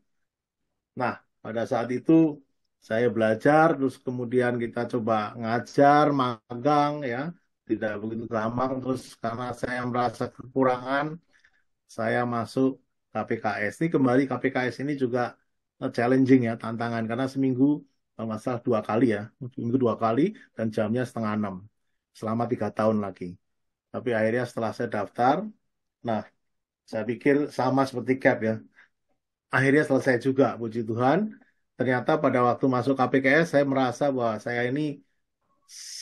Nah, pada saat itu saya belajar, terus kemudian kita coba ngajar, magang ya, tidak begitu gampang. Terus karena saya merasa kekurangan, saya masuk KPKS. Ini kembali KPKS ini juga challenging ya, tantangan. Karena seminggu, kalau nggak salah 2 kali ya, seminggu 2 kali, dan jamnya 5:30, selama 3 tahun lagi. Tapi akhirnya setelah saya daftar, nah saya pikir sama seperti CAP ya, akhirnya selesai juga, puji Tuhan. Ternyata pada waktu masuk KPKS, saya merasa bahwa saya ini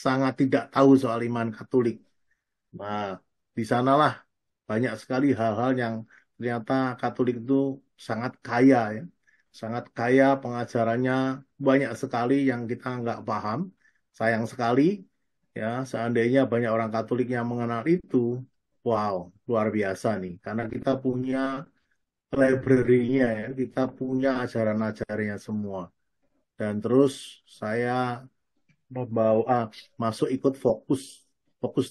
sangat tidak tahu soal iman Katolik. Nah, di sanalah banyak sekali hal-hal yang ternyata Katolik itu sangat kaya ya. Sangat kaya pengajarannya, banyak sekali yang kita nggak paham. Sayang sekali ya, seandainya banyak orang Katolik yang mengenal itu, wow, luar biasa nih. Karena kita punya library-nya ya, kita punya ajaran-ajarannya semua. Dan terus saya masuk ikut fokus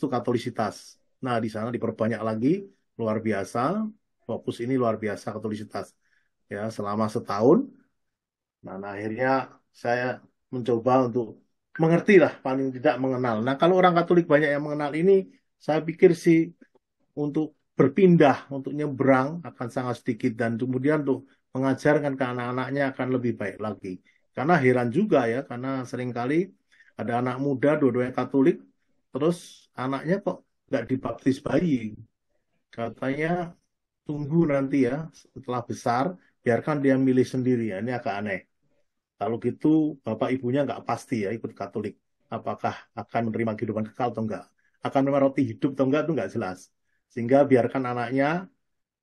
tuh Katolisitas. Nah, di sana diperbanyak lagi, luar biasa. Fokus ini luar biasa Katolisitas. Ya, selama setahun. Nah, akhirnya saya mencoba untuk mengerti lah, paling tidak mengenal. Nah, kalau orang Katolik banyak yang mengenal ini, saya pikir sih untuk berpindah, untuk nyebrang akan sangat sedikit, dan kemudian untuk mengajarkan ke anak-anaknya akan lebih baik lagi. Karena heran juga ya, karena seringkali ada anak muda dua-duanya Katolik, terus anaknya kok nggak dibaptis bayi. Katanya tunggu nanti ya, setelah besar, biarkan dia milih sendiri ya. Ini agak aneh. Kalau gitu, bapak ibunya nggak pasti ya ikut Katolik. Apakah akan menerima kehidupan kekal atau enggak. Akan menerima roti hidup atau enggak, itu nggak jelas. Sehingga biarkan anaknya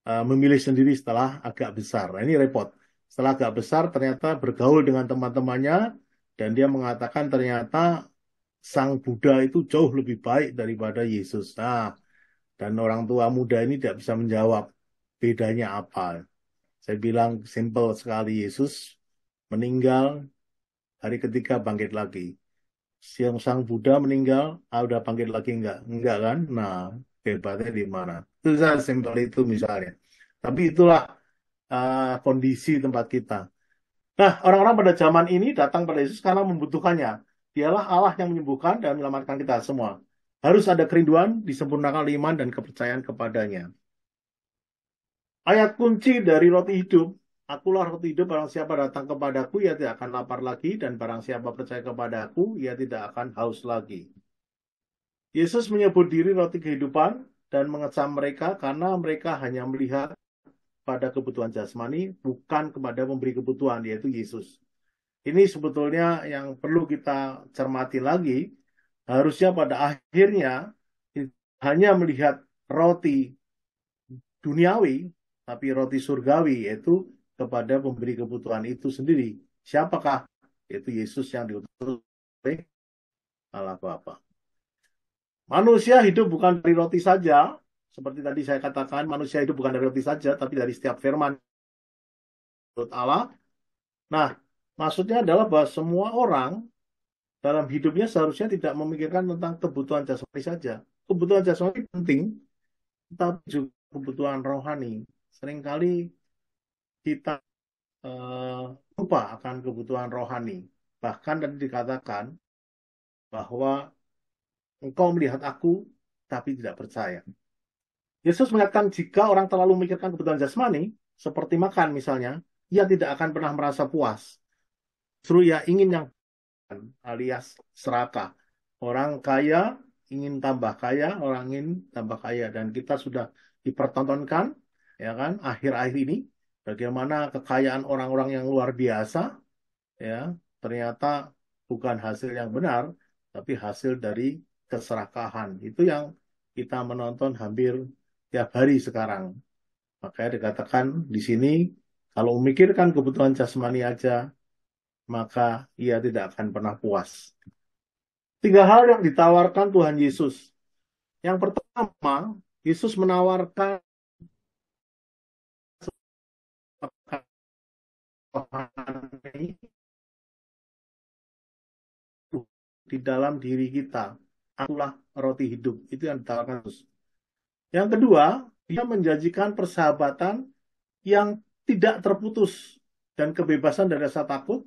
memilih sendiri setelah agak besar. Nah, ini repot. Setelah agak besar, ternyata bergaul dengan teman-temannya, dan dia mengatakan ternyata Sang Buddha itu jauh lebih baik daripada Yesus. Nah, dan orang tua muda ini tidak bisa menjawab bedanya apa. Saya bilang simple sekali, Yesus meninggal, hari ketiga bangkit lagi. Sang Buddha meninggal, udah bangkit lagi enggak? Enggak kan? Nah, hebatnya di mana? Itu saja simpel itu misalnya. Tapi itulah kondisi tempat kita. Nah, orang-orang pada zaman ini datang pada Yesus karena membutuhkannya. Dialah Allah yang menyembuhkan dan menyelamatkan kita semua. Harus ada kerinduan, disempurnakan oleh iman dan kepercayaan kepadanya. Ayat kunci dari roti hidup, akulah roti hidup, barang siapa datang kepadaku, ia tidak akan lapar lagi, dan barang siapa percaya kepadaku, ia tidak akan haus lagi. Yesus menyebut diri roti kehidupan dan mengecam mereka karena mereka hanya melihat pada kebutuhan jasmani, bukan kepada pemberi kebutuhan, yaitu Yesus. Ini sebetulnya yang perlu kita cermati lagi. Harusnya pada akhirnya hanya melihat roti duniawi, tapi roti surgawi, yaitu kepada pemberi kebutuhan itu sendiri. Siapakah? Yaitu Yesus yang diutus oleh Allah Bapa. Manusia hidup bukan dari roti saja, seperti tadi saya katakan, manusia hidup bukan dari roti saja, tapi dari setiap firman Allah. Nah, maksudnya adalah bahwa semua orang dalam hidupnya seharusnya tidak memikirkan tentang kebutuhan jasmani saja. Kebutuhan jasmani penting, tetapi juga kebutuhan rohani. Seringkali kita lupa akan kebutuhan rohani. Bahkan tadi dikatakan bahwa engkau melihat aku, tapi tidak percaya. Yesus mengatakan jika orang terlalu memikirkan kebutuhan jasmani, seperti makan misalnya, ia tidak akan pernah merasa puas. Justru ia ingin yang alias serakah. Orang kaya ingin tambah kaya, orang ingin tambah kaya. Dan kita sudah dipertontonkan, ya kan, akhir-akhir ini, bagaimana kekayaan orang-orang yang luar biasa, ya, ternyata bukan hasil yang benar, tapi hasil dari keserakahan. Itu yang kita menonton hampir tiap hari sekarang. Makanya dikatakan di sini, kalau memikirkan kebutuhan jasmani aja, maka ia tidak akan pernah puas. 3 hal yang ditawarkan Tuhan Yesus. Yang pertama, Yesus menawarkan di dalam diri kita. Akulah roti hidup. Itu yang ditawarkan Yesus. Yang kedua, dia menjanjikan persahabatan yang tidak terputus dan kebebasan dari rasa takut,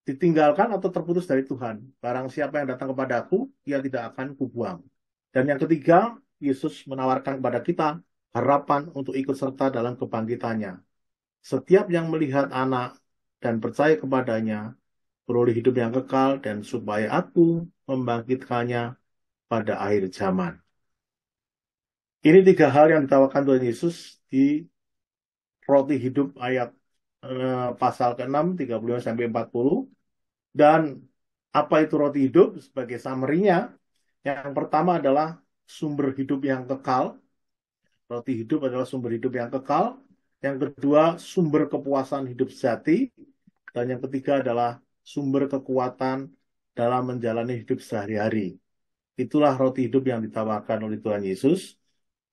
ditinggalkan atau terputus dari Tuhan. Barang siapa yang datang kepada aku, ia tidak akan kubuang. Dan yang ketiga, Yesus menawarkan kepada kita harapan untuk ikut serta dalam kebangkitannya. Setiap yang melihat anak dan percaya kepadanya, beroleh hidup yang kekal, dan supaya aku membangkitkannya pada akhir zaman. Ini 3 hal yang ditawarkan Tuhan Yesus di roti hidup ayat pasal ke-6, 35-40. Dan apa itu roti hidup? Sebagai summary-nya, yang pertama adalah sumber hidup yang kekal. Roti hidup adalah sumber hidup yang kekal. Yang kedua, sumber kepuasan hidup sejati. Dan yang ketiga adalah sumber kekuatan dalam menjalani hidup sehari-hari. Itulah roti hidup yang ditawarkan oleh Tuhan Yesus.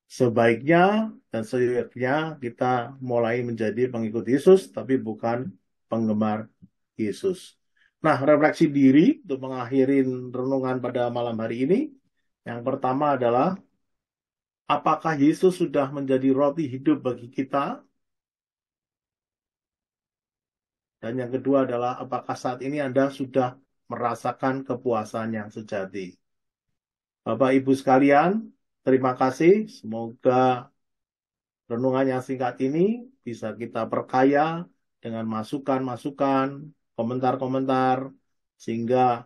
Sebaiknya dan seyogyanya kita mulai menjadi pengikut Yesus, tapi bukan penggemar Yesus. Nah, refleksi diri untuk mengakhiri renungan pada malam hari ini. Yang pertama adalah, apakah Yesus sudah menjadi roti hidup bagi kita? Dan yang kedua adalah, apakah saat ini Anda sudah merasakan kepuasan yang sejati? Bapak Ibu sekalian, terima kasih. Semoga renungan yang singkat ini bisa kita perkaya dengan masukan-masukan, komentar-komentar, sehingga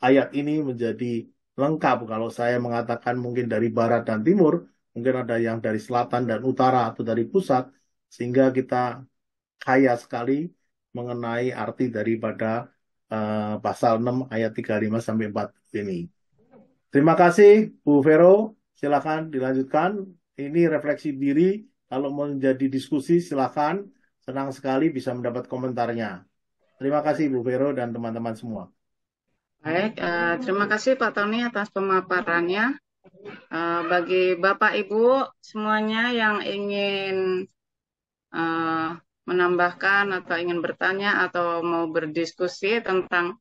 ayat ini menjadi lengkap. Kalau saya mengatakan mungkin dari barat dan timur, mungkin ada yang dari selatan dan utara atau dari pusat, sehingga kita kaya sekali mengenai arti daripada pasal 6 ayat 35-40 ini. Terima kasih Bu Vero, silakan dilanjutkan. Ini refleksi diri, kalau mau menjadi diskusi silakan. Senang sekali bisa mendapat komentarnya. Terima kasih Bu Vero dan teman-teman semua. Baik, terima kasih Pak Tony atas pemaparannya. Bagi Bapak Ibu semuanya yang ingin menambahkan atau ingin bertanya atau mau berdiskusi tentang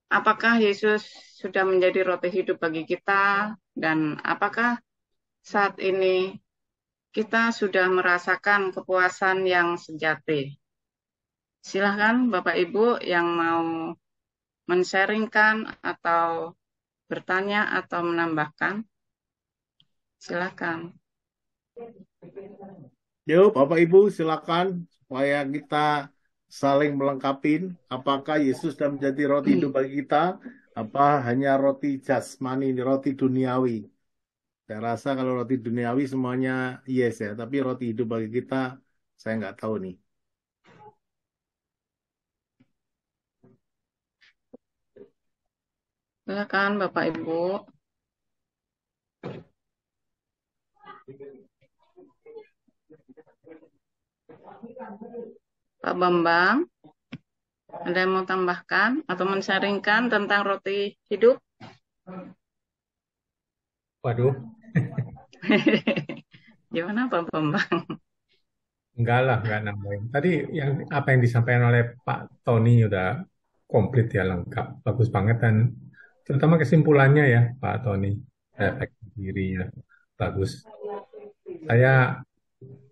apakah Yesus sudah menjadi roti hidup bagi kita dan apakah saat ini kita sudah merasakan kepuasan yang sejati. Silahkan Bapak Ibu yang mau men-sharingkan atau bertanya atau menambahkan? Silakan. Yuk, Bapak Ibu, silakan supaya kita saling melengkapi. Apakah Yesus sudah menjadi roti hidup bagi kita? Apa hanya roti jasmani, roti duniawi? Saya rasa kalau roti duniawi semuanya yes ya, tapi roti hidup bagi kita saya nggak tahu nih. Silakan Bapak Ibu. Pak Bambang, ada yang mau tambahkan atau men-sharingkan tentang roti hidup? Waduh, Gimana Pak Bambang? enggak lah, enggak nambahin. Tadi apa yang disampaikan oleh Pak Tony udah komplit ya, lengkap, bagus banget dan terutama kesimpulannya ya Pak Tony, efek diri ya, bagus. Saya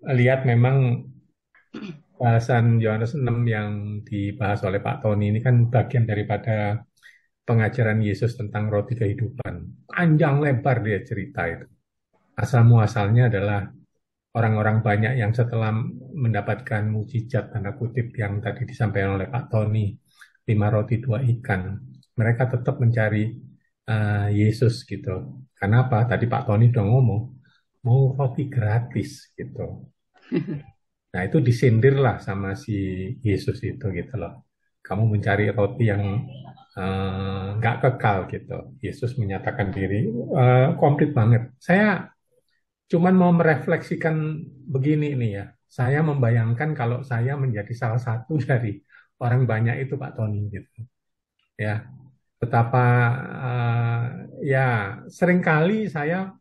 lihat memang bahasan Yohanes 6 yang dibahas oleh Pak Tony ini kan bagian daripada pengajaran Yesus tentang roti kehidupan. Panjang lebar dia cerita itu. Asal muasalnya adalah orang-orang banyak yang setelah mendapatkan mujizat tanda kutip yang tadi disampaikan oleh Pak Tony, 5 roti 2 ikan, mereka tetap mencari Yesus gitu. Karena apa? Tadi Pak Tony udah ngomong, mau roti gratis gitu. Nah itu disindirlah sama si Yesus itu gitu loh. Kamu mencari roti yang nggak kekal gitu. Yesus menyatakan diri komplit banget. Saya cuman mau merefleksikan begini nih ya. Saya membayangkan kalau saya menjadi salah satu dari orang banyak itu Pak Tony gitu. Ya, betapa ya seringkali saya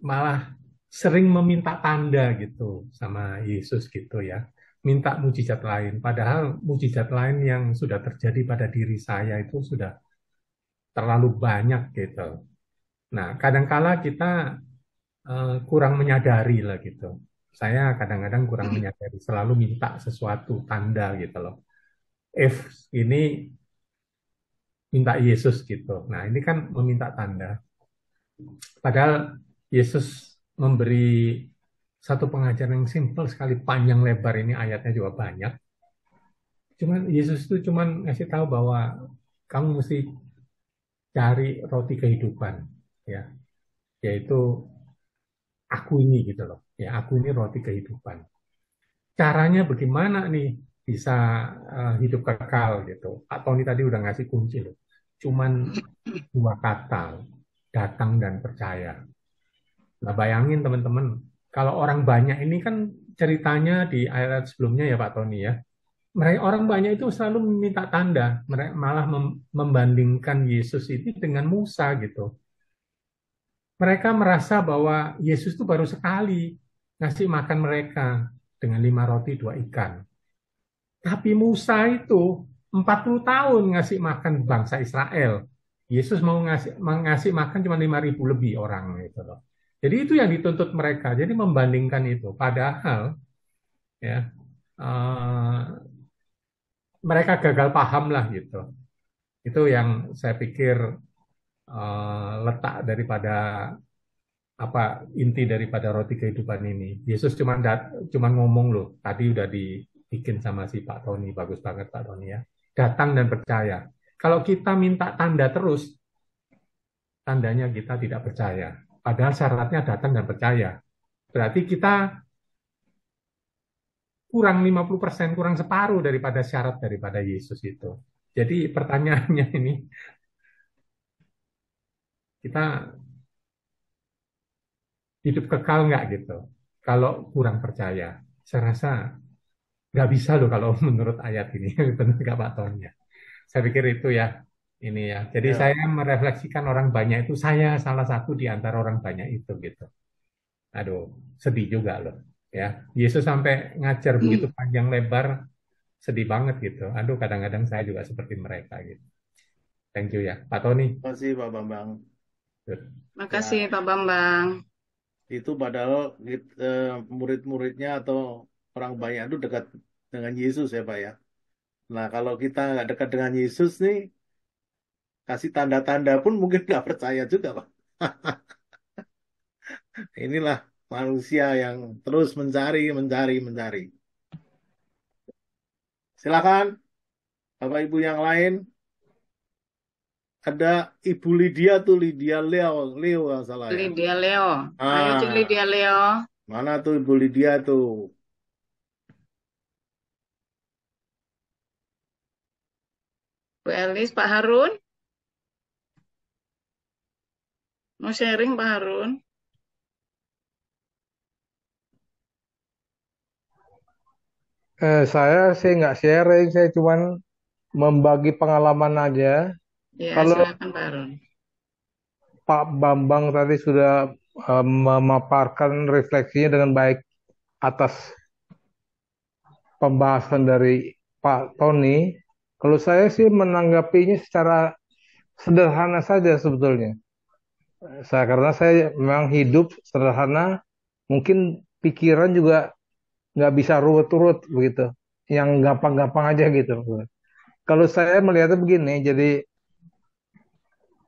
malah sering meminta tanda gitu sama Yesus gitu ya. Minta mujizat lain. Padahal mujizat lain yang sudah terjadi pada diri saya itu sudah terlalu banyak gitu. Nah, kadangkala kita kurang menyadari lah gitu. Saya kadang-kadang kurang menyadari, selalu minta sesuatu tanda gitu loh. If ini minta Yesus gitu. Nah, ini kan meminta tanda. Padahal Yesus memberi satu pengajaran yang simple sekali, panjang lebar, ini ayatnya juga banyak. Cuman Yesus itu cuman ngasih tahu bahwa kamu mesti cari roti kehidupan, ya, yaitu aku ini gitu loh. Ya, aku ini roti kehidupan. Caranya bagaimana nih bisa hidup kekal gitu. Pak Tony tadi udah ngasih kunci loh. Cuman 2 kata, datang dan percaya. Nah, bayangin teman-teman, kalau orang banyak ini kan ceritanya di ayat sebelumnya ya Pak Tony ya. Mereka orang banyak itu selalu meminta tanda, mereka malah membandingkan Yesus itu dengan Musa gitu. Mereka merasa bahwa Yesus itu baru sekali ngasih makan mereka dengan 5 roti 2 ikan. Tapi Musa itu 40 tahun ngasih makan bangsa Israel. Yesus mau ngasih makan cuma 5.000 lebih orang gitu loh. Jadi itu yang dituntut mereka. Jadi membandingkan itu. Padahal ya mereka gagal paham lah gitu. Itu yang saya pikir letak daripada apa inti daripada roti kehidupan ini. Yesus cuma ngomong loh. Tadi udah dibikin sama si Pak Tony, bagus banget Pak Tony ya. Datang dan percaya. Kalau kita minta tanda terus, tandanya kita tidak percaya. Padahal syaratnya datang dan percaya. Berarti kita kurang 50%, kurang separuh daripada syarat daripada Yesus itu. Jadi pertanyaannya ini, kita hidup kekal nggak gitu? Kalau kurang percaya, saya rasa nggak bisa loh kalau menurut ayat ini, benar nggak Pak Ton ya? Saya pikir itu ya, ini ya. Jadi Ya. saya merefleksikan orang banyak itu, saya salah satu di antara orang banyak itu gitu. Aduh, sedih juga loh. Ya, Yesus sampai ngajar begitu panjang lebar, sedih banget gitu. Aduh, kadang-kadang saya juga seperti mereka gitu. Thank you ya, Pak Tony. Terima kasih Pak Bambang. Good. Makasih Ya, Pak Bambang. itu padahal murid-muridnya atau orang banyak itu dekat dengan Yesus ya Pak ya. Nah kalau kita nggak dekat dengan Yesus nih, kasih tanda-tanda pun mungkin nggak percaya juga, Pak. Inilah manusia yang terus mencari, mencari, mencari. Silakan, Bapak Ibu yang lain. Ada Ibu Lydia tuh, Lydia Leo, Leo nggak salah ya. Lydia Leo. Ayo Cik Ah, Lydia Leo. mana tuh Ibu Lydia tuh? Bu Elis, Pak Harun. Mau sharing Pak Harun? Saya sih nggak sharing, saya cuman membagi pengalaman aja. Ya, Kalau silakan Pak Harun. Pak Bambang tadi sudah memaparkan refleksinya dengan baik atas pembahasan dari Pak Tony. Kalau saya sih menanggapinya secara sederhana saja sebetulnya. Karena saya memang hidup sederhana, mungkin pikiran juga nggak bisa runut-runut begitu, yang gampang-gampang aja gitu. Kalau saya melihatnya begini, jadi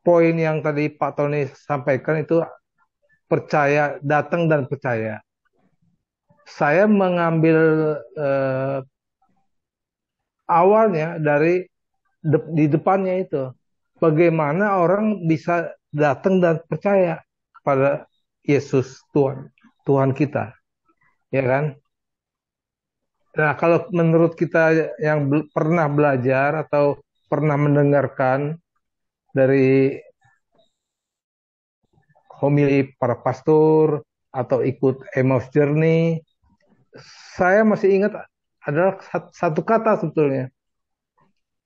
poin yang tadi Pak Tony sampaikan itu percaya, datang dan percaya. Saya mengambil eh, awalnya dari di depannya itu, bagaimana orang bisa datang dan percaya kepada Yesus Tuhan, Tuhan kita, ya kan? Nah, kalau menurut kita yang pernah belajar atau pernah mendengarkan dari homili para pastor atau ikut Emmaus Journey, saya masih ingat adalah satu kata sebetulnya,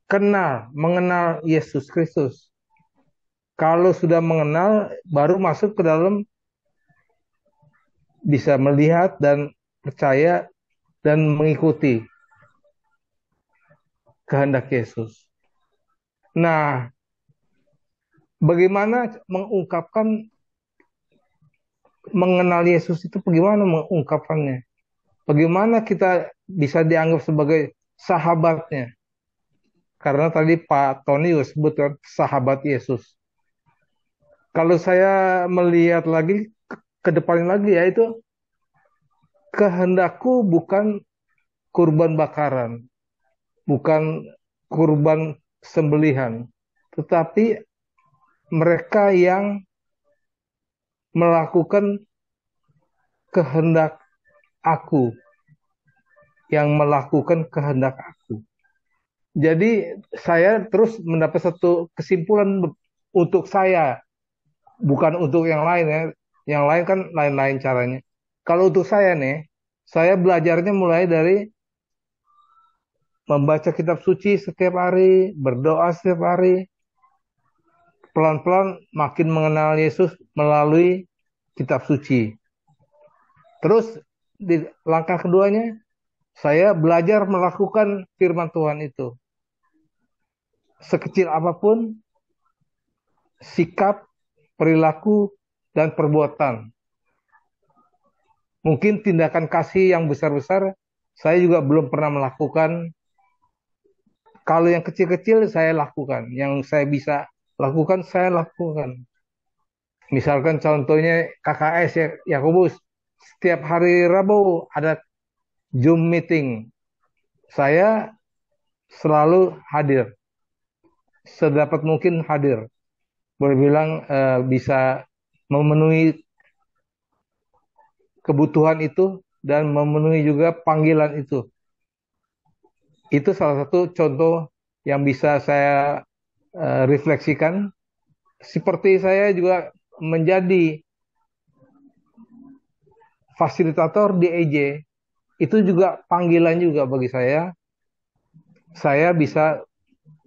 kenal, mengenal Yesus Kristus. Kalau sudah mengenal, baru masuk ke dalam bisa melihat dan percaya dan mengikuti kehendak Yesus. Nah, bagaimana mengungkapkan mengenal Yesus itu, bagaimana mengungkapkannya? Bagaimana kita bisa dianggap sebagai sahabatnya? Karena tadi Pak Tony sebutkan sahabat Yesus. Kalau saya melihat lagi ke depan lagi, yaitu kehendakku bukan kurban bakaran, bukan kurban sembelihan, tetapi mereka yang melakukan kehendak aku, yang melakukan kehendak aku. Jadi saya terus mendapat satu kesimpulan untuk saya, bukan untuk yang lain ya. Yang lain kan lain-lain caranya. Kalau untuk saya nih, saya belajarnya mulai dari membaca kitab suci setiap hari, berdoa setiap hari, pelan-pelan makin mengenal Yesus melalui kitab suci. Terus di langkah keduanya, saya belajar melakukan firman Tuhan itu. Sekecil apapun, sikap, perilaku, dan perbuatan. Mungkin tindakan kasih yang besar-besar, saya juga belum pernah melakukan. Kalau yang kecil-kecil saya lakukan. Yang saya bisa lakukan, saya lakukan. Misalkan contohnya KKS ya, Yakobus. Setiap hari Rabu ada Zoom meeting. Saya selalu hadir. Sedapat mungkin hadir. Boleh bilang bisa memenuhi kebutuhan itu dan memenuhi juga panggilan itu. Itu salah satu contoh yang bisa saya refleksikan. Seperti saya juga menjadi fasilitator di EJ, itu juga panggilan juga bagi saya. Saya bisa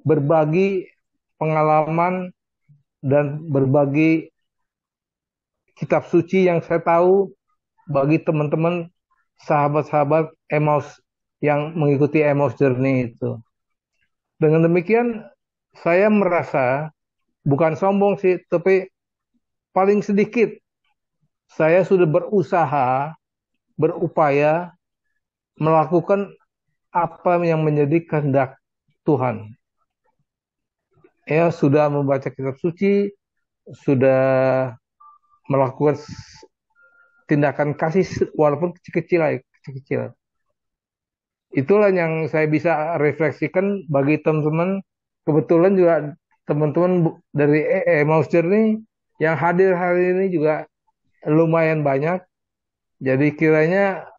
berbagi pengalaman dan berbagi kitab suci yang saya tahu bagi teman-teman sahabat-sahabat Emmaus yang mengikuti Emmaus Journey itu. Dengan demikian, saya merasa bukan sombong sih, tapi paling sedikit saya sudah berusaha, berupaya melakukan apa yang menjadi kehendak Tuhan. ya sudah membaca kitab suci, sudah melakukan tindakan kasih walaupun kecil-kecil aja, kecil-kecil. Itulah yang saya bisa refleksikan bagi teman-teman. Kebetulan juga teman-teman dari Emmaus Journey yang hadir hari ini juga lumayan banyak. Jadi kiranya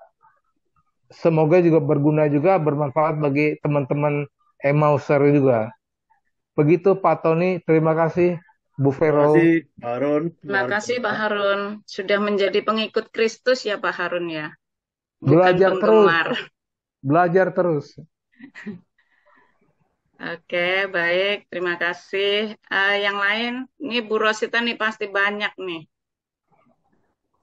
semoga juga berguna juga bermanfaat bagi teman-teman Emmauser juga. Begitu Pak Tony, terima kasih Bu Terima kasih Vero. Pak Harun, Terima luar kasih Pak biasa. Harun. Sudah menjadi pengikut Kristus ya Pak Harun ya. Bukan Belajar terus, penggemar. belajar terus. Oke, baik. Terima kasih. Yang lain, ini Bu Rosita nih pasti banyak nih.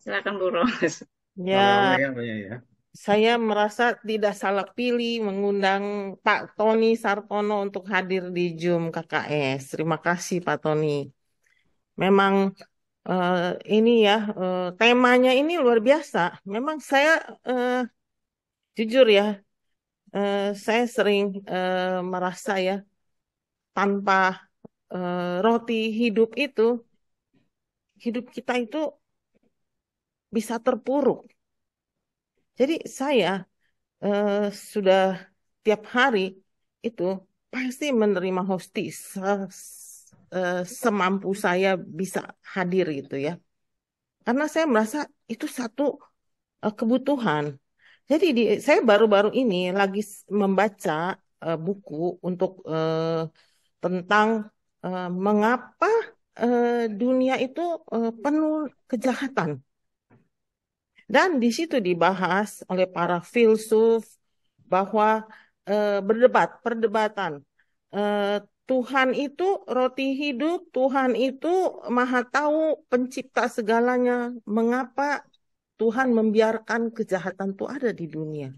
Silakan Bu Ros. Ya, Banyak ya. saya merasa tidak salah pilih mengundang Pak Tony Sartono untuk hadir di Zoom KKS. Terima kasih Pak Tony. Memang eh, ini ya temanya ini luar biasa. Memang saya jujur ya, saya sering merasa ya tanpa roti hidup itu, hidup kita itu bisa terpuruk. Jadi saya eh, sudah tiap hari itu pasti menerima hostis semampu saya bisa hadir gitu ya. Karena saya merasa itu satu kebutuhan. Jadi saya baru-baru ini lagi membaca buku untuk tentang mengapa dunia itu penuh kejahatan. Dan di situ dibahas oleh para filsuf bahwa perdebatan. Eh, Tuhan itu roti hidup, Tuhan itu maha tahu pencipta segalanya. Mengapa Tuhan membiarkan kejahatan itu ada di dunia?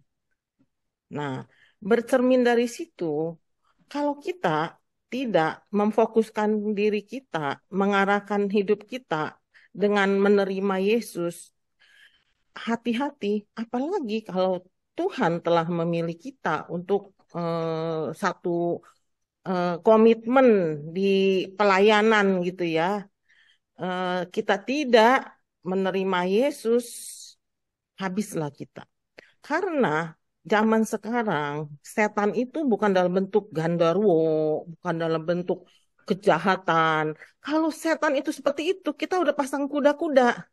Nah, bercermin dari situ, kalau kita tidak memfokuskan diri kita, mengarahkan hidup kita dengan menerima Yesus, hati-hati, apalagi kalau Tuhan telah memilih kita untuk satu komitmen di pelayanan gitu ya. Kita tidak menerima Yesus, habislah kita. Karena zaman sekarang setan itu bukan dalam bentuk gandarwo, bukan dalam bentuk kejahatan. Kalau setan itu seperti itu, kita udah pasang kuda-kuda.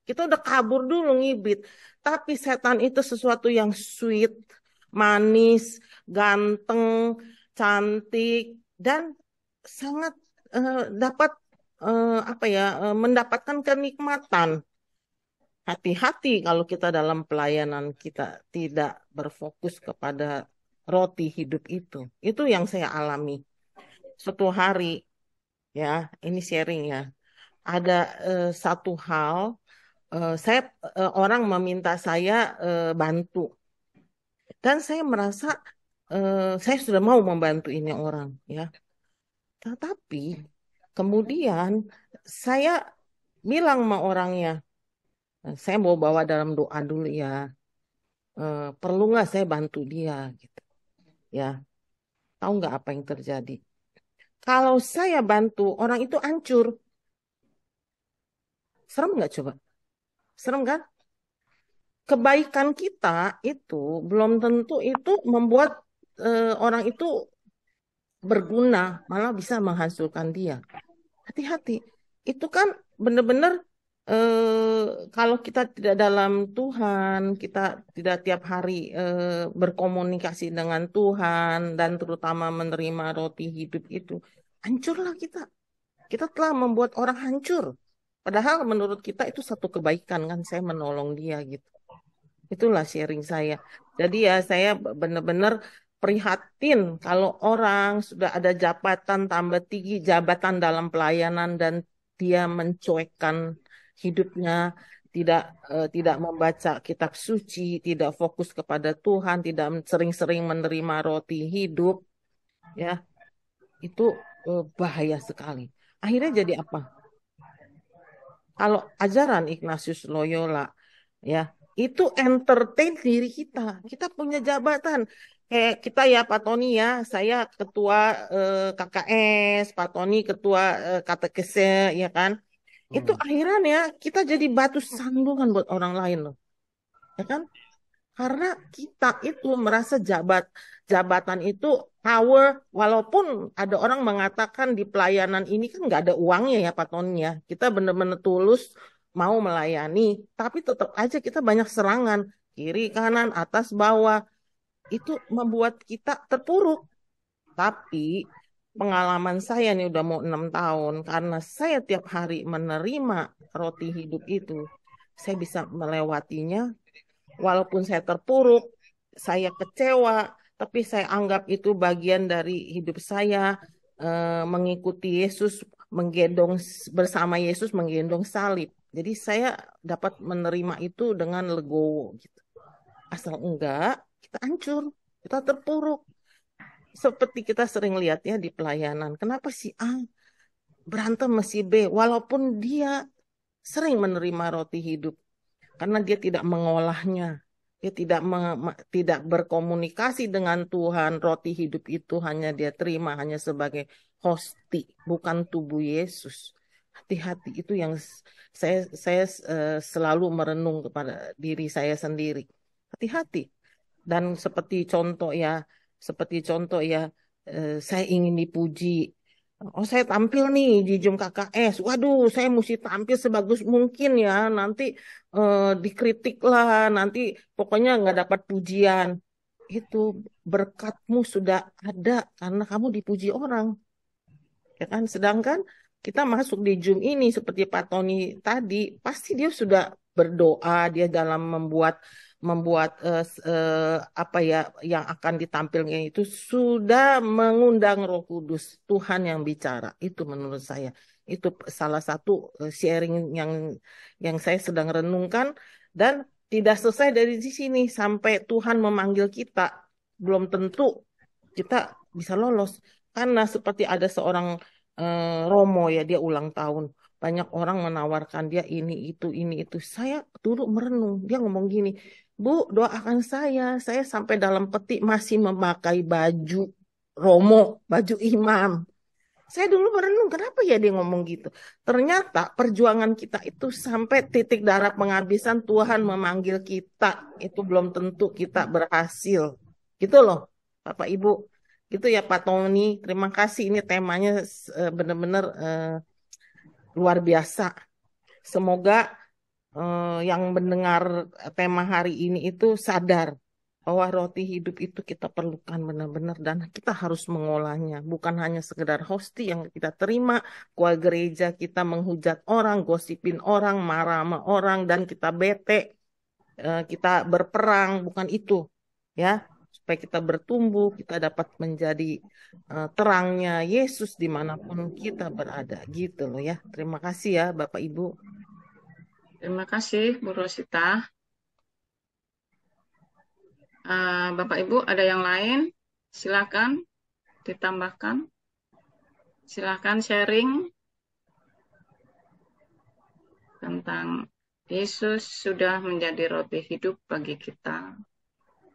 Kita udah kabur dulu ngibit. Tapi setan itu sesuatu yang sweet, manis, ganteng, cantik, dan sangat dapat apa ya mendapatkan kenikmatan. Hati-hati kalau kita dalam pelayanan kita tidak berfokus kepada roti hidup itu. Itu yang saya alami. Suatu hari ya, ini sharing ya. Ada satu hal saya orang meminta saya bantu dan saya merasa saya sudah mau membantu ini orang ya. Tetapi kemudian saya bilang sama orangnya, saya mau bawa dalam doa dulu ya. Perlu nggak saya bantu dia gitu ya. Tahu nggak apa yang terjadi? Kalau saya bantu orang itu hancur. Serem nggak coba? Serem kan? Kebaikan kita itu belum tentu itu membuat orang itu berguna, malah bisa menghancurkan dia. Hati-hati. Itu kan benar-benar kalau kita tidak dalam Tuhan, kita tidak tiap hari berkomunikasi dengan Tuhan dan terutama menerima roti hidup itu, hancurlah kita. Kita telah membuat orang hancur. Padahal menurut kita itu satu kebaikan kan, saya menolong dia gitu. Itulah sharing saya. Jadi ya saya benar-benar prihatin kalau orang sudah ada jabatan tambah tinggi jabatan dalam pelayanan dan dia mencuekkan hidupnya, tidak membaca kitab suci, tidak fokus kepada Tuhan, tidak sering-sering menerima roti hidup, ya itu bahaya sekali. Akhirnya jadi apa? Kalau ajaran Ignatius Loyola, ya itu entertain diri kita. Kita punya jabatan. kayak kita ya Pak Tony ya, saya ketua KKS, Pak Tony ketua katekese ya kan. Itu Hmm. akhiran ya kita jadi batu sandungan buat orang lain loh, ya kan? Karena kita itu merasa jabatan itu power, walaupun ada orang mengatakan di pelayanan ini kan nggak ada uangnya ya Pak Tony ya. Kita benar-benar tulus mau melayani, tapi tetap aja kita banyak serangan kiri kanan atas bawah, itu membuat kita terpuruk. Tapi pengalaman saya nih udah mau 6 tahun, karena saya tiap hari menerima roti hidup itu, saya bisa melewatinya. Walaupun saya terpuruk, saya kecewa, tapi saya anggap itu bagian dari hidup saya, mengikuti Yesus, menggendong bersama Yesus, menggendong salib. Jadi saya dapat menerima itu dengan legowo gitu. Asal enggak, kita hancur, kita terpuruk. Seperti kita sering lihat ya di pelayanan. Kenapa si A berantem sama si B, walaupun dia sering menerima roti hidup, karena dia tidak mengolahnya. Dia tidak berkomunikasi dengan Tuhan. Roti hidup itu hanya dia terima hanya sebagai hosti, bukan tubuh Yesus. Hati-hati, itu yang saya selalu merenung kepada diri saya sendiri. Hati-hati. Dan seperti contoh ya, saya ingin dipuji. Oh, saya tampil nih di Zoom KKS. Waduh, saya mesti tampil sebagus mungkin ya. Nanti dikritik lah, nanti pokoknya nggak dapat pujian. Itu berkatmu sudah ada karena kamu dipuji orang, ya kan? Sedangkan kita masuk di Zoom ini seperti Pak Tony tadi, pasti dia sudah berdoa, dia dalam membuat membuat apa ya yang akan ditampilnya itu sudah mengundang Roh Kudus, Tuhan yang bicara. Itu menurut saya itu salah satu sharing yang saya sedang renungkan, dan tidak selesai dari di sini sampai Tuhan memanggil kita, belum tentu kita bisa lolos. Karena seperti ada seorang Romo ya, dia ulang tahun. Banyak orang menawarkan dia ini itu. Saya dulu merenung, dia ngomong gini, Bu, doakan saya sampai dalam peti masih memakai baju Romo, baju imam. Saya dulu merenung, kenapa ya dia ngomong gitu? Ternyata perjuangan kita itu sampai titik darah penghabisan, Tuhan memanggil kita, itu belum tentu kita berhasil. Gitu loh, Bapak Ibu. Gitu ya Pak Tony, terima kasih. Ini temanya benar-benar luar biasa. Semoga yang mendengar tema hari ini itu sadar bahwa roti hidup itu kita perlukan benar-benar, dan kita harus mengolahnya. Bukan hanya sekedar hosti yang kita terima, keluar gereja kita menghujat orang, gosipin orang, marah sama orang, dan kita bete, kita berperang, bukan itu. Ya, supaya kita bertumbuh, kita dapat menjadi terangnya Yesus dimanapun kita berada. Gitu loh ya. Terima kasih ya Bapak Ibu. Terima kasih, Bu Rosita. Bapak Ibu, ada yang lain? Silakan ditambahkan. Silakan sharing tentang Yesus sudah menjadi roti hidup bagi kita.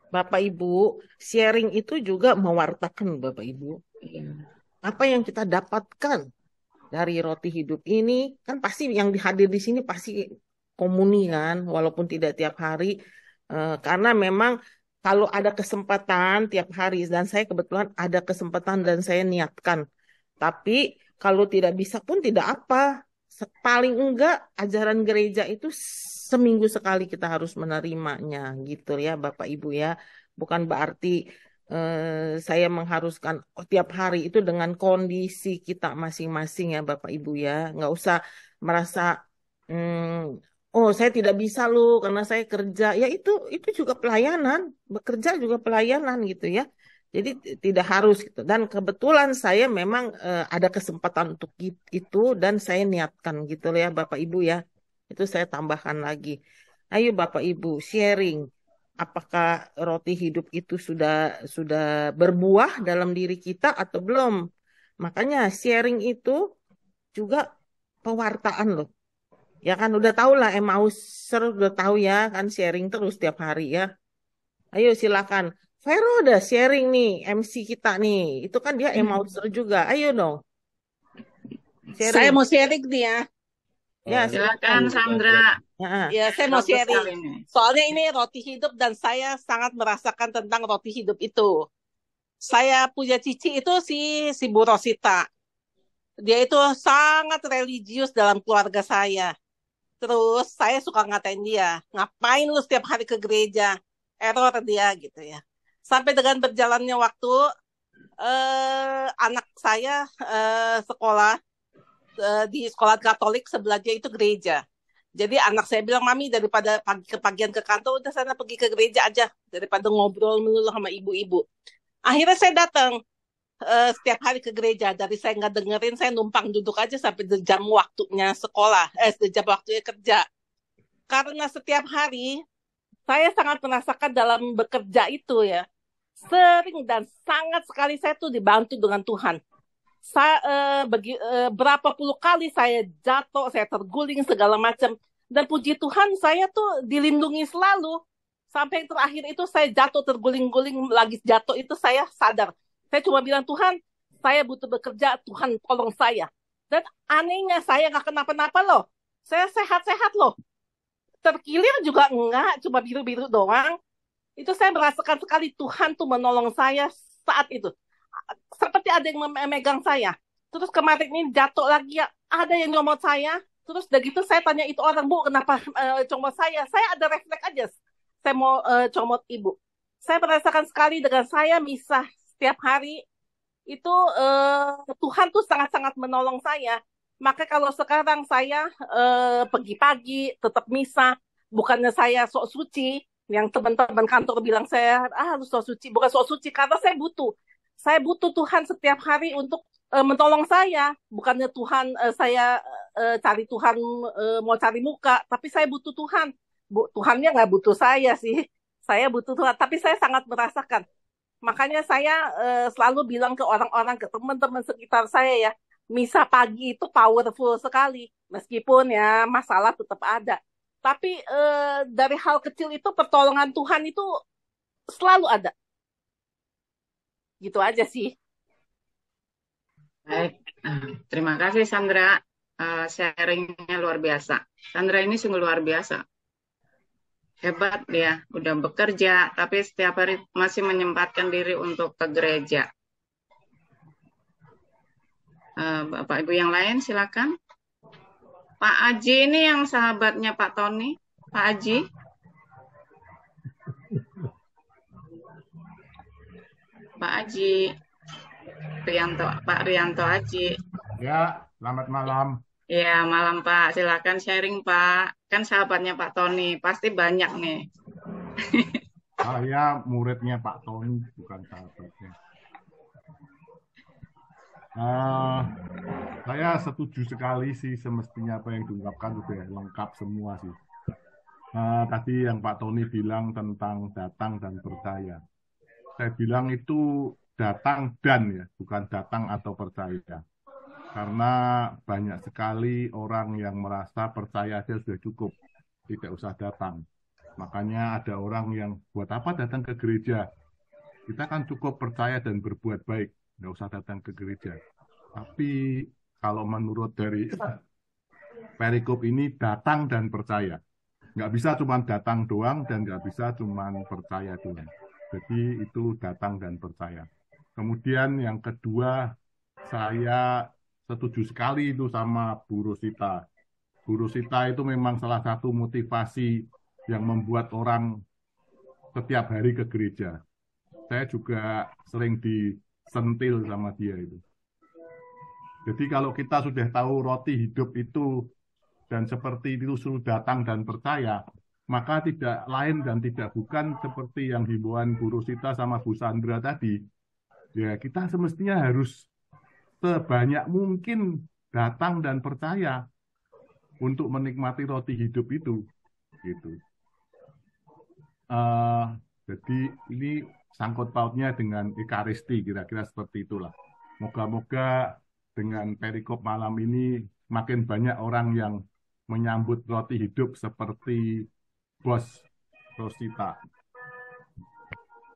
Bapak Ibu, sharing itu juga mewartakan Bapak Ibu. Iya. Apa yang kita dapatkan dari roti hidup ini, kan pasti yang hadir di sini pasti komuni kan, walaupun tidak tiap hari. Karena memang kalau ada kesempatan tiap hari, dan saya kebetulan ada kesempatan dan saya niatkan. Tapi kalau tidak bisa pun tidak apa. Paling enggak ajaran gereja itu seminggu sekali kita harus menerimanya gitu ya Bapak Ibu ya. Bukan berarti saya mengharuskan tiap hari itu dengan kondisi kita masing-masing ya Bapak Ibu ya. Nggak usah merasa oh saya tidak bisa loh karena saya kerja. Ya itu juga pelayanan, bekerja juga pelayanan gitu ya. Jadi tidak harus gitu. Dan kebetulan saya memang ada kesempatan untuk itu, dan saya niatkan gitu ya Bapak Ibu ya. Itu saya tambahkan lagi. Ayo Bapak Ibu sharing. Apakah roti hidup itu sudah berbuah dalam diri kita atau belum? Makanya sharing itu juga pewartaan loh. Ya kan udah tahu lah, Emmaus udah tahu ya kan, sharing terus tiap hari ya. Ayo silakan Vero udah sharing nih, MC kita nih. Itu kan dia Emmauser juga. Ayo dong, Saya sharing. mau sharing nih ya. Ya, Oh, silakan. Silakan Sandra. Nah, Ya, saya mau Bagus sharing. sekali nih. Soalnya ini roti hidup dan saya sangat merasakan tentang roti hidup itu. Saya punya cici itu si Bu Rosita. Dia itu sangat religius dalam keluarga saya. Terus saya suka ngatain dia, ngapain lu setiap hari ke gereja? Error dia gitu ya. Sampai dengan berjalannya waktu, anak saya sekolah di sekolah Katolik sebelahnya itu gereja. Jadi anak saya bilang, Mami daripada pagian ke kantor, udah sana pergi ke gereja aja. Daripada ngobrol melulu sama ibu-ibu. Akhirnya saya datang setiap hari ke gereja. Dari saya nggak dengerin, saya numpang duduk aja sampai jam waktunya sekolah, jam waktunya kerja. Karena setiap hari, saya sangat merasakan dalam bekerja itu ya. Sering dan sangat sekali saya tuh dibantu dengan Tuhan. Berapa puluh kali saya jatuh, saya terguling segala macam. Dan puji Tuhan saya tuh dilindungi selalu. Sampai yang terakhir itu saya jatuh terguling-guling lagi jatuh itu saya sadar. Saya cuma bilang Tuhan, saya butuh bekerja, Tuhan tolong saya. Dan anehnya saya nggak kenapa-napa loh. Saya sehat-sehat loh. Terkilir juga enggak, cuma biru-biru doang. Itu saya merasakan sekali Tuhan tuh menolong saya saat itu. Seperti ada yang memegang saya. Terus kemarin ini jatuh lagi ya, ada yang nyomot saya. Terus udah gitu saya tanya itu orang, Bu, kenapa comot saya? Saya ada refleks aja. Saya mau comot ibu. Saya merasakan sekali dengan saya misah setiap hari. Itu Tuhan tuh sangat-sangat menolong saya. Maka kalau sekarang saya pergi pagi, tetap misah. Bukannya saya sok suci, yang teman-teman kantor bilang saya, harus sok suci. Bukan sok suci, karena saya butuh. Saya butuh Tuhan setiap hari untuk menolong saya. Bukannya Tuhan saya cari Tuhan mau cari muka, tapi saya butuh Tuhan. Tuhannya nggak butuh saya sih. Saya butuh Tuhan, tapi saya sangat merasakan. Makanya saya selalu bilang ke orang-orang, ke teman-teman sekitar saya ya, misa pagi itu powerful sekali. Meskipun ya masalah tetap ada. Tapi dari hal kecil itu pertolongan Tuhan itu selalu ada. Gitu aja sih. Baik, terima kasih Sandra. Sharingnya luar biasa. Sandra ini sungguh luar biasa. Hebat dia, udah bekerja, tapi setiap hari masih menyempatkan diri untuk ke gereja. Bapak Ibu yang lain silakan. Pak Aji ini yang sahabatnya Pak Tony. Pak Aji. Pak Aji. Pak Rianto Aji. Ya, selamat malam. Iya, malam Pak. Silakan sharing Pak. Kan sahabatnya Pak Tony, pasti banyak nih. Saya muridnya Pak Tony, bukan sahabatnya. Saya setuju sekali sih, semestinya apa yang diungkapkan sudah lengkap semua sih. Tadi yang Pak Tony bilang tentang datang dan percaya. Saya bilang itu datang dan ya, bukan datang atau percaya. Karena banyak sekali orang yang merasa percaya aja sudah cukup, tidak usah datang. Makanya ada orang yang buat apa datang ke gereja? Kita kan cukup percaya dan berbuat baik, nggak usah datang ke gereja. Tapi kalau menurut dari perikop ini datang dan percaya. Nggak bisa cuma datang doang dan nggak bisa cuma percaya doang. Jadi itu datang dan percaya. Kemudian yang kedua, saya setuju sekali itu sama Bu Rosita. Bu Rosita itu memang salah satu motivasi yang membuat orang setiap hari ke gereja. Saya juga sering disentil sama dia itu. Jadi kalau kita sudah tahu roti hidup itu dan seperti itu suruh datang dan percaya, maka tidak lain dan tidak bukan seperti yang himbauan Bu Rosita sama Bu Sandra tadi. Ya, kita semestinya harus sebanyak mungkin datang dan percaya untuk menikmati roti hidup itu, gitu. Jadi ini sangkut pautnya dengan Ekaristi, kira-kira seperti itulah. Moga-moga dengan perikop malam ini makin banyak orang yang menyambut roti hidup seperti Bos Rosita.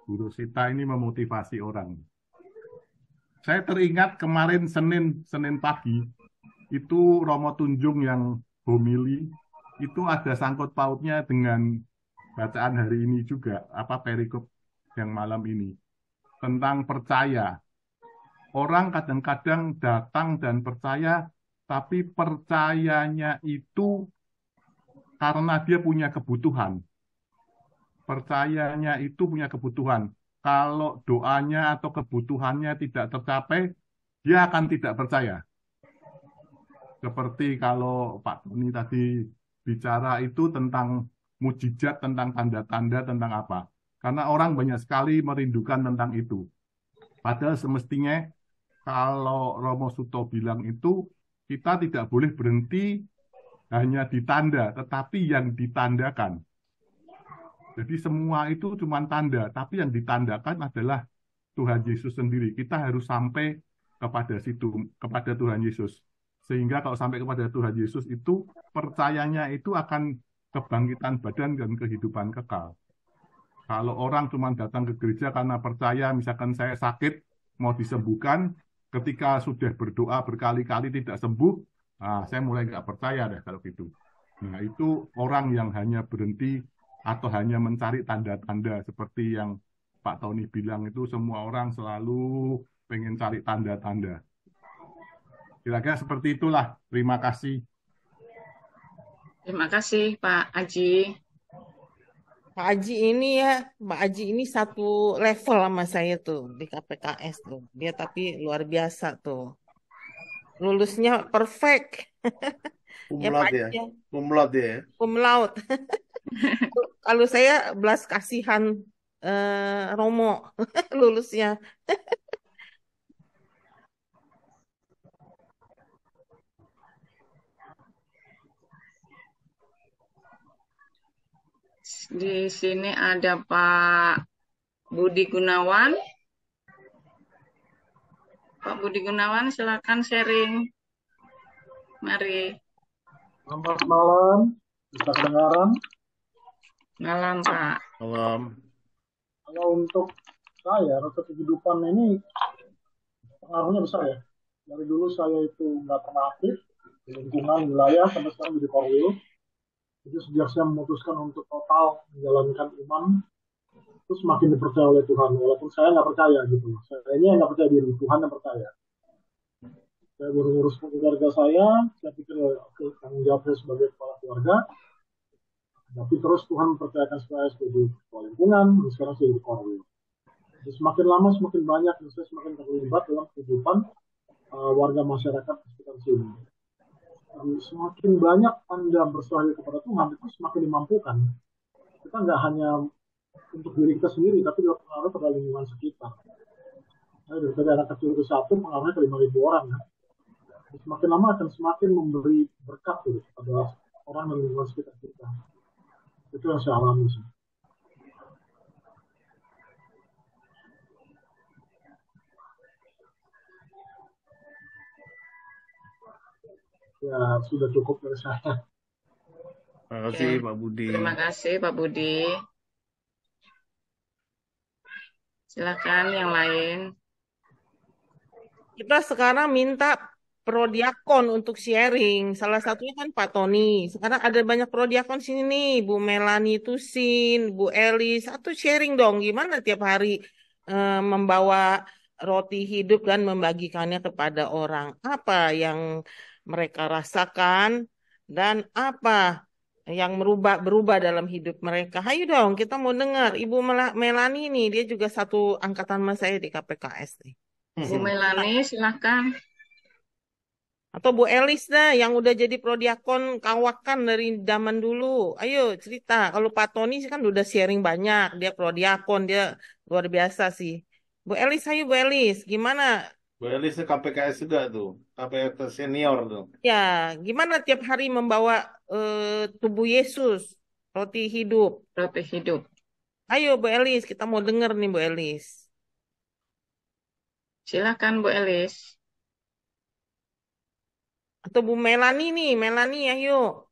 Bu Rosita ini memotivasi orang. Saya teringat kemarin Senin pagi, itu Romo Tunjung yang homili, itu ada sangkut pautnya dengan bacaan hari ini juga, perikop yang malam ini, tentang percaya. Orang kadang-kadang datang dan percaya, tapi percayanya itu karena dia punya kebutuhan. Percayanya itu punya kebutuhan. Kalau doanya atau kebutuhannya tidak tercapai, dia akan tidak percaya. Seperti kalau Pak Tony tadi bicara itu tentang mujizat, tentang tanda-tanda, tentang apa. Karena orang banyak sekali merindukan tentang itu. Padahal semestinya kalau Romo Suto bilang itu, kita tidak boleh berhenti hanya di tanda, tetapi yang ditandakan. Jadi semua itu cuma tanda, tapi yang ditandakan adalah Tuhan Yesus sendiri. Kita harus sampai kepada situ, kepada Tuhan Yesus. Sehingga kalau sampai kepada Tuhan Yesus itu, percayanya itu akan kebangkitan badan dan kehidupan kekal. Kalau orang cuma datang ke gereja karena percaya, misalkan saya sakit, mau disembuhkan, ketika sudah berdoa berkali-kali tidak sembuh, saya mulai nggak percaya deh kalau gitu. Nah, itu orang yang hanya berhenti atau hanya mencari tanda-tanda seperti yang Pak Tony bilang itu, semua orang selalu pengen cari tanda-tanda. Kira-kira seperti itulah. Terima kasih. Terima kasih Pak Aji. Pak Aji ini Pak Aji ini satu level sama saya tuh di KPKS tuh. Dia tapi luar biasa tuh. Lulusnya perfect. Ya Pak Kumlaut ya. Aji ya. Kumlaut ya. Cum laude. Kalau saya belas kasihan Romo lulusnya. Di sini ada Pak Budi Gunawan. Pak Budi Gunawan, silakan sharing. Mari. Selamat malam, bisa kedengaran? Malam Pak. Malam. Kalau untuk saya, rasa kehidupan ini pengaruhnya besar ya. Dari dulu saya itu nggak pernah aktif di lingkungan wilayah sampai sekarang jadi korwil. Jadi sejak saya memutuskan untuk total menjalankan iman, itu semakin dipercaya oleh Tuhan. Walaupun saya nggak percaya gitu. Saya ini nggak percaya diri, Tuhan yang percaya. Saya baru ngurus keluarga saya pikir oke, tanggung jawab saya sebagai kepala keluarga. Tapi terus Tuhan mempercayakan saya sebagai kepala lingkungan, dan sekarang saya jadi korwil. Semakin lama semakin banyak dan saya semakin terlibat dalam kehidupan warga masyarakat di sekitar sini. Semakin banyak Anda berserah kepada Tuhan, itu semakin dimampukan. Kita nggak hanya untuk diri kita sendiri, tapi juga pengaruh pada lingkungan sekitar. Dari anak kecil ke satu, pengaruhnya ke 5.000 orang. Ya. Semakin lama akan semakin memberi berkat kepada orang dan lingkungan sekitar kita. Itu yang saya alami sih. Ya, sudah cukup dari saya. Terima kasih Pak Budi. Terima kasih Pak Budi. Silakan yang lain. Kita sekarang minta prodiakon untuk sharing. Salah satunya kan Pak Tony. Sekarang ada banyak prodiakon sini nih. Bu Melani Tusin, Bu Elis. Satu sharing dong. Gimana tiap hari membawa roti hidup dan membagikannya kepada orang. Apa yang mereka rasakan dan apa yang berubah dalam hidup mereka. Ayo dong, kita mau dengar. Ibu Melani nih, dia juga satu angkatan sama saya di KPKS nih. Bu Melani, silakan. Atau Bu Elis dah yang udah jadi prodiakon kawakan dari zaman dulu. Ayo cerita. Kalau Pak Tony kan udah sharing banyak. Dia prodiakon, dia luar biasa sih. Bu Elis, ayo Bu Elis. Gimana? Bu Elis KPKS juga tuh. KPKS senior tuh. Ya, gimana tiap hari membawa tubuh Yesus, roti hidup. Roti hidup. Ayo Bu Elis, kita mau denger nih Bu Elis. Silakan Bu Elis. Atau Bu Melani nih, Melani ayo.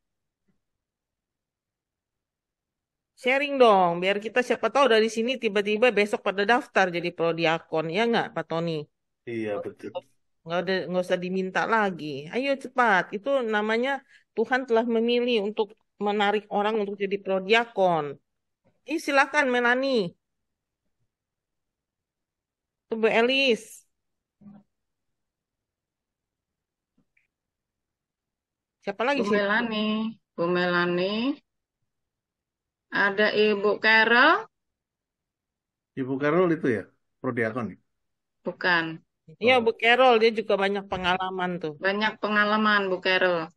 Sharing dong, biar kita siapa tahu dari sini tiba-tiba besok pada daftar jadi prodiakon, ya nggak, Pak Tony? Iya, betul. Nggak usah diminta lagi. Ayo cepat, itu namanya Tuhan telah memilih untuk menarik orang untuk jadi prodiakon. Silakan Melani, Bu Elis. Siapa lagi Bu sih? Melani, ada Ibu Carol, Ibu Carol itu ya, prodiakon. bukan. Iya, Oh, Bu Carol, dia juga banyak pengalaman tuh. Banyak pengalaman Bu Carol.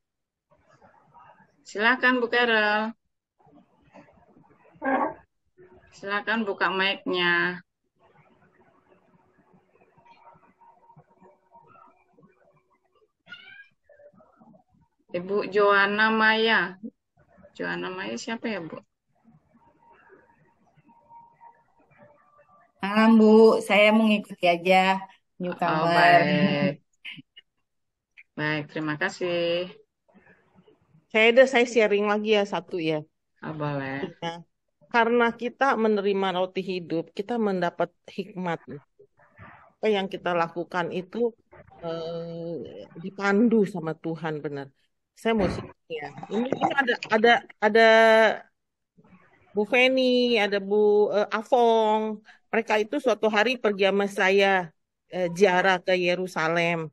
Silakan Bu Carol. Silakan buka mic-nya. Ibu Joanna Maya. Joanna Maya siapa ya, Bu? Bu, saya mengikuti aja Oh, newcomer. baik. Baik, terima kasih. Saya sharing lagi ya satu ya. Oh, boleh. Nah, karena kita menerima roti hidup, kita mendapat hikmat. Apa yang kita lakukan itu dipandu sama Tuhan benar. Saya mau sharing ya. Ini ada Bu Feni, ada Bu Afong. Mereka itu suatu hari pergi sama saya ziarah ke Yerusalem.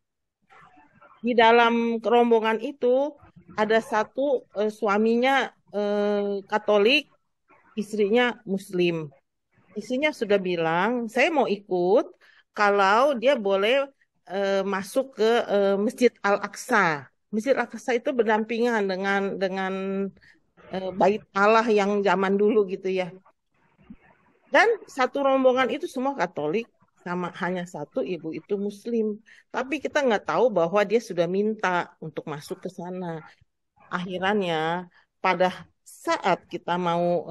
Di dalam rombongan itu ada satu suaminya Katolik, istrinya Muslim. Istrinya sudah bilang, saya mau ikut kalau dia boleh masuk ke Masjid Al-Aqsa. Masjid Al-Aqsa itu berdampingan dengan Bait Allah yang zaman dulu gitu ya. Dan satu rombongan itu semua Katolik, sama hanya satu ibu itu Muslim. Tapi kita nggak tahu bahwa dia sudah minta untuk masuk ke sana. Akhirnya pada saat kita mau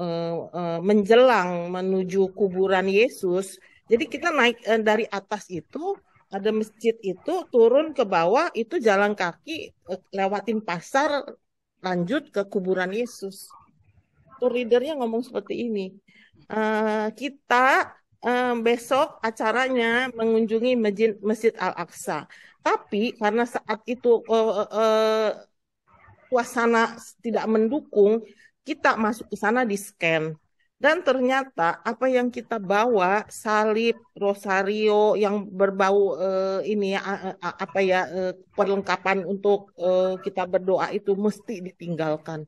menjelang menuju kuburan Yesus, jadi kita naik dari atas itu, ada masjid itu, turun ke bawah, itu jalan kaki, lewatin pasar, lanjut ke kuburan Yesus. Tour leadernya ngomong seperti ini. Kita besok acaranya mengunjungi Masjid Al-Aqsa. Tapi karena saat itu suasana tidak mendukung, kita masuk ke sana di scan. Dan ternyata apa yang kita bawa, salib, rosario yang berbau ini ya, apa ya, perlengkapan untuk kita berdoa itu mesti ditinggalkan.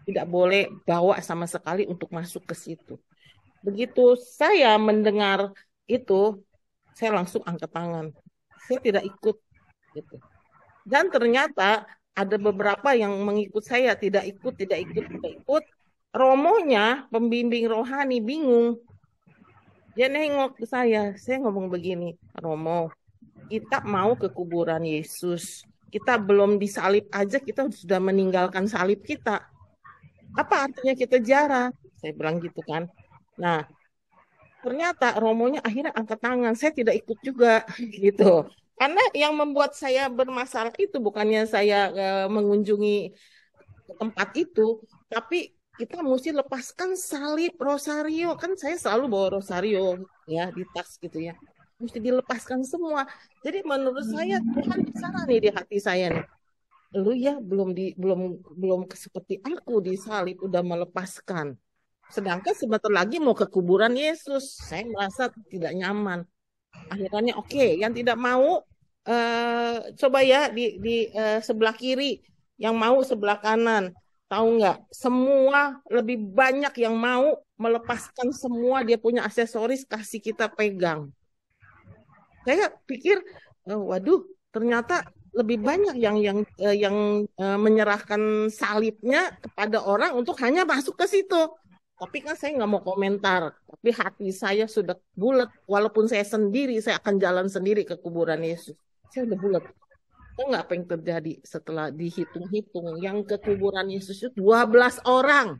Tidak boleh bawa sama sekali untuk masuk ke situ. Begitu saya mendengar itu, saya langsung angkat tangan. Saya tidak ikut gitu. Dan ternyata ada beberapa yang mengikut saya, tidak ikut. Romonya, pembimbing rohani bingung. Dia nengok ke saya ngomong begini, Romo, kita mau ke kuburan Yesus. Kita belum disalib aja, kita sudah meninggalkan salib kita. Apa artinya kita ziarah? Saya bilang gitu kan. Nah, ternyata romonya akhirnya angkat tangan. Saya tidak ikut juga gitu. Karena yang membuat saya bermasalah itu bukannya saya mengunjungi tempat itu, tapi kita mesti lepaskan salib, rosario. Kan saya selalu bawa rosario ya di tas gitu ya. Mesti dilepaskan semua. Jadi menurut saya Tuhan bicara nih di hati saya nih. Lu ya belum seperti aku di salib udah melepaskan. Sedangkan sebentar lagi mau ke kuburan Yesus. Saya merasa tidak nyaman. Akhirnya oke, yang tidak mau coba ya di sebelah kiri, yang mau sebelah kanan. Tahu nggak? Semua lebih banyak yang mau melepaskan semua dia punya aksesoris kasih kita pegang. Saya pikir, waduh, ternyata lebih banyak yang menyerahkan salibnya kepada orang untuk hanya masuk ke situ. Tapi kan saya nggak mau komentar. Tapi hati saya sudah bulat. Walaupun saya sendiri, saya akan jalan sendiri ke kuburan Yesus. Saya udah bulat. Tahu nggak apa yang terjadi setelah dihitung-hitung? Yang ke kuburan Yesus itu 12 orang.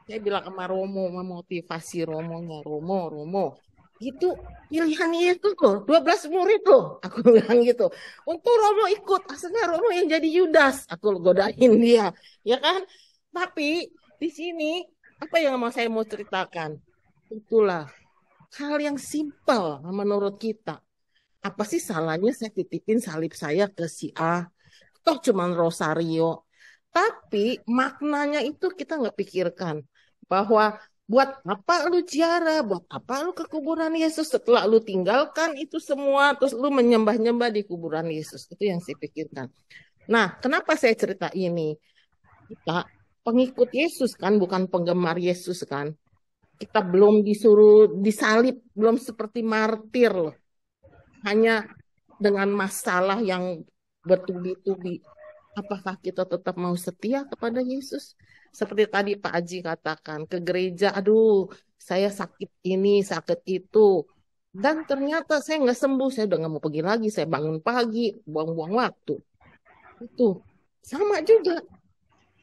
Saya bilang sama Romo, memotivasi Romonya. Romo. Gitu pilihan Yesus loh, 12 murid loh. Aku bilang gitu. Untuk Romo ikut. Asalnya Romo yang jadi Yudas. Aku godain dia. Ya kan? Tapi di sini Apa yang saya mau ceritakan? Itulah hal yang simpel menurut kita. Apa sih salahnya saya titipin salib saya ke si A? Toh cuman rosario. Tapi maknanya itu kita nggak pikirkan. Bahwa buat apa lu ziarah? Buat apa lu ke kuburan Yesus setelah lu tinggalkan itu semua, terus lu menyembah-nyembah di kuburan Yesus. Itu yang saya pikirkan. Nah, kenapa saya cerita ini? Kita pengikut Yesus kan, bukan penggemar Yesus kan. Kita belum disuruh disalib, belum seperti martir loh. Hanya dengan masalah yang bertubi-tubi. Apakah kita tetap mau setia kepada Yesus? Seperti tadi Pak Aji katakan, ke gereja, aduh, saya sakit ini, sakit itu. Dan ternyata saya nggak sembuh, saya udah nggak mau pergi lagi, saya bangun pagi, buang-buang waktu. Itu sama juga.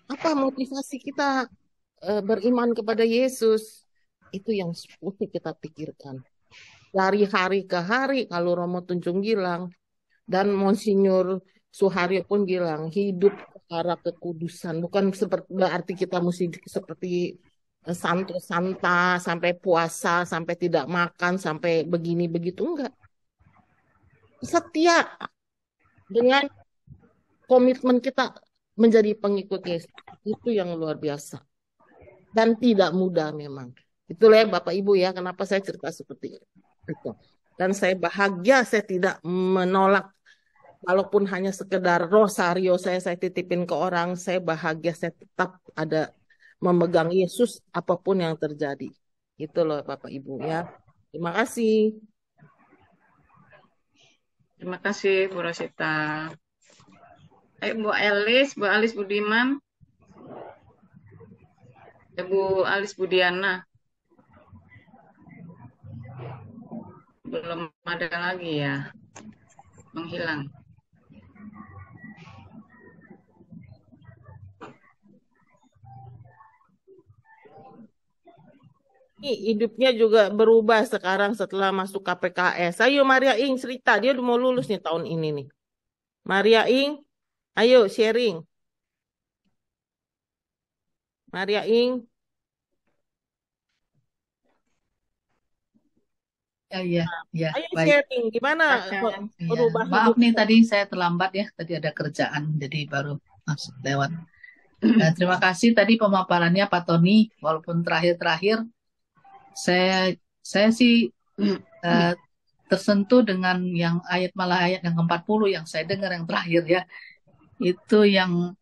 Apa motivasi kita beriman kepada Yesus? Itu yang mesti kita pikirkan. Dari hari ke hari, kalau Romo Tunjung bilang, dan Monsinyur Suharyo pun bilang, hidup ke arah kekudusan. Bukan seperti berarti kita mesti seperti santo-santa, sampai puasa, sampai tidak makan, sampai begini begitu. Enggak. Setia dengan komitmen kita menjadi pengikut Yesus. Itu yang luar biasa. Dan tidak mudah memang. Itulah ya Bapak Ibu ya, kenapa saya cerita seperti itu. Dan saya bahagia saya tidak menolak, walaupun hanya sekedar rosario saya titipin ke orang, saya bahagia saya tetap ada memegang Yesus apapun yang terjadi. Itu loh Bapak Ibu ya. Terima kasih. Terima kasih Bu Rosita. Bu Alice Budiman, Bu Alice Budiana. Belum ada lagi ya, menghilang. Hidupnya juga berubah sekarang setelah masuk KPKS. Ayo Maria Ing cerita, dia udah mau lulus nih tahun ini nih. Maria Ing, ayo sharing. Maria Ing. Ya, Ayo baik. sharing, gimana berubah Maaf hidup? nih tadi saya terlambat ya, tadi ada kerjaan jadi baru masuk lewat. Terima kasih tadi pemaparannya Pak Tony, walaupun terakhir-terakhir saya sih tersentuh dengan yang malah ayat yang ke-40 yang saya dengar yang terakhir ya. Itu yang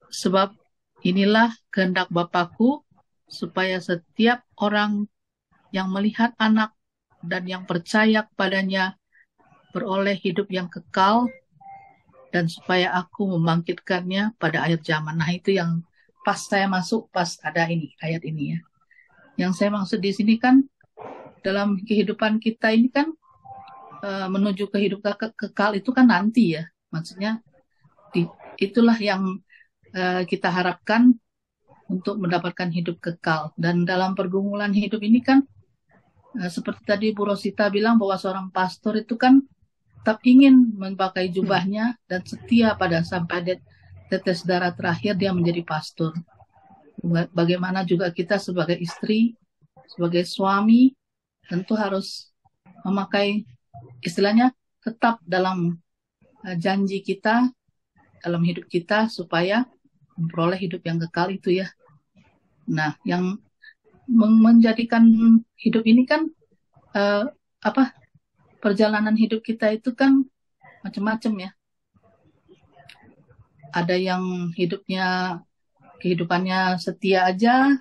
sebab inilah kehendak Bapakku supaya setiap orang yang melihat anak dan yang percaya kepadanya beroleh hidup yang kekal, dan supaya aku membangkitkannya pada akhir zaman. Nah itu yang pas saya masuk, pas ada ini ayat ini ya. Yang saya maksud di sini kan dalam kehidupan kita ini kan menuju kehidupan kekal itu kan nanti ya. Maksudnya itulah yang kita harapkan untuk mendapatkan hidup kekal. Dan dalam pergumulan hidup ini kan seperti tadi Bu Rosita bilang bahwa seorang pastor itu kan tetap ingin memakai jubahnya dan setia pada sampai tetes darah terakhir dia menjadi pastor. Bagaimana juga kita sebagai istri, sebagai suami tentu harus memakai istilahnya tetap dalam janji kita dalam hidup kita supaya memperoleh hidup yang kekal itu ya. Nah, yang menjadikan hidup ini kan perjalanan hidup kita itu kan macam-macam ya. Ada yang kehidupannya setia aja,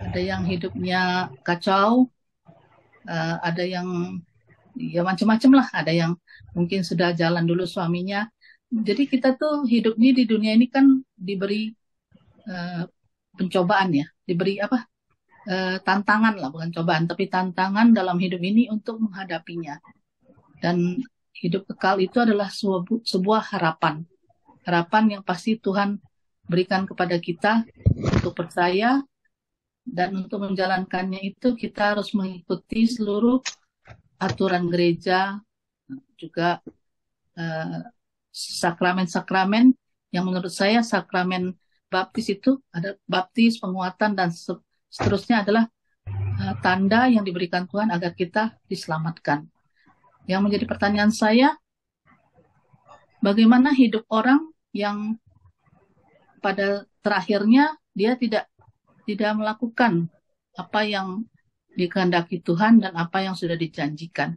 ada yang hidupnya kacau, ada yang ya macam-macam lah, ada yang mungkin sudah jalan dulu suaminya. Jadi kita tuh hidupnya di dunia ini kan diberi pencobaan ya, diberi tantangan lah, bukan cobaan, tapi tantangan dalam hidup ini untuk menghadapinya. Dan hidup kekal itu adalah sebuah harapan yang pasti Tuhan berikan kepada kita untuk percaya, dan untuk menjalankannya itu kita harus mengikuti seluruh aturan gereja, juga sakramen-sakramen yang menurut saya sakramen baptis itu ada baptis, penguatan, dan seterusnya adalah tanda yang diberikan Tuhan agar kita diselamatkan. Yang menjadi pertanyaan saya, bagaimana hidup orang yang pada terakhirnya dia tidak melakukan apa yang dikehendaki Tuhan dan apa yang sudah dijanjikan.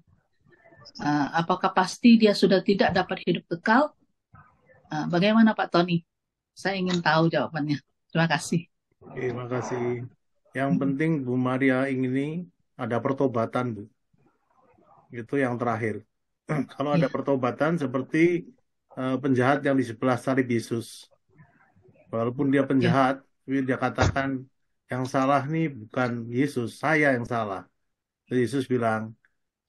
Apakah pasti dia sudah tidak dapat hidup kekal? Bagaimana Pak Tony? Saya ingin tahu jawabannya. Terima kasih. Terima kasih. Yang penting Bu Maria ini ada pertobatan, Bu. Itu yang terakhir. Kalau ada pertobatan seperti penjahat yang di sebelah salib Yesus. Walaupun dia penjahat, tapi dia katakan yang salah nih bukan Yesus, saya yang salah. Yesus bilang,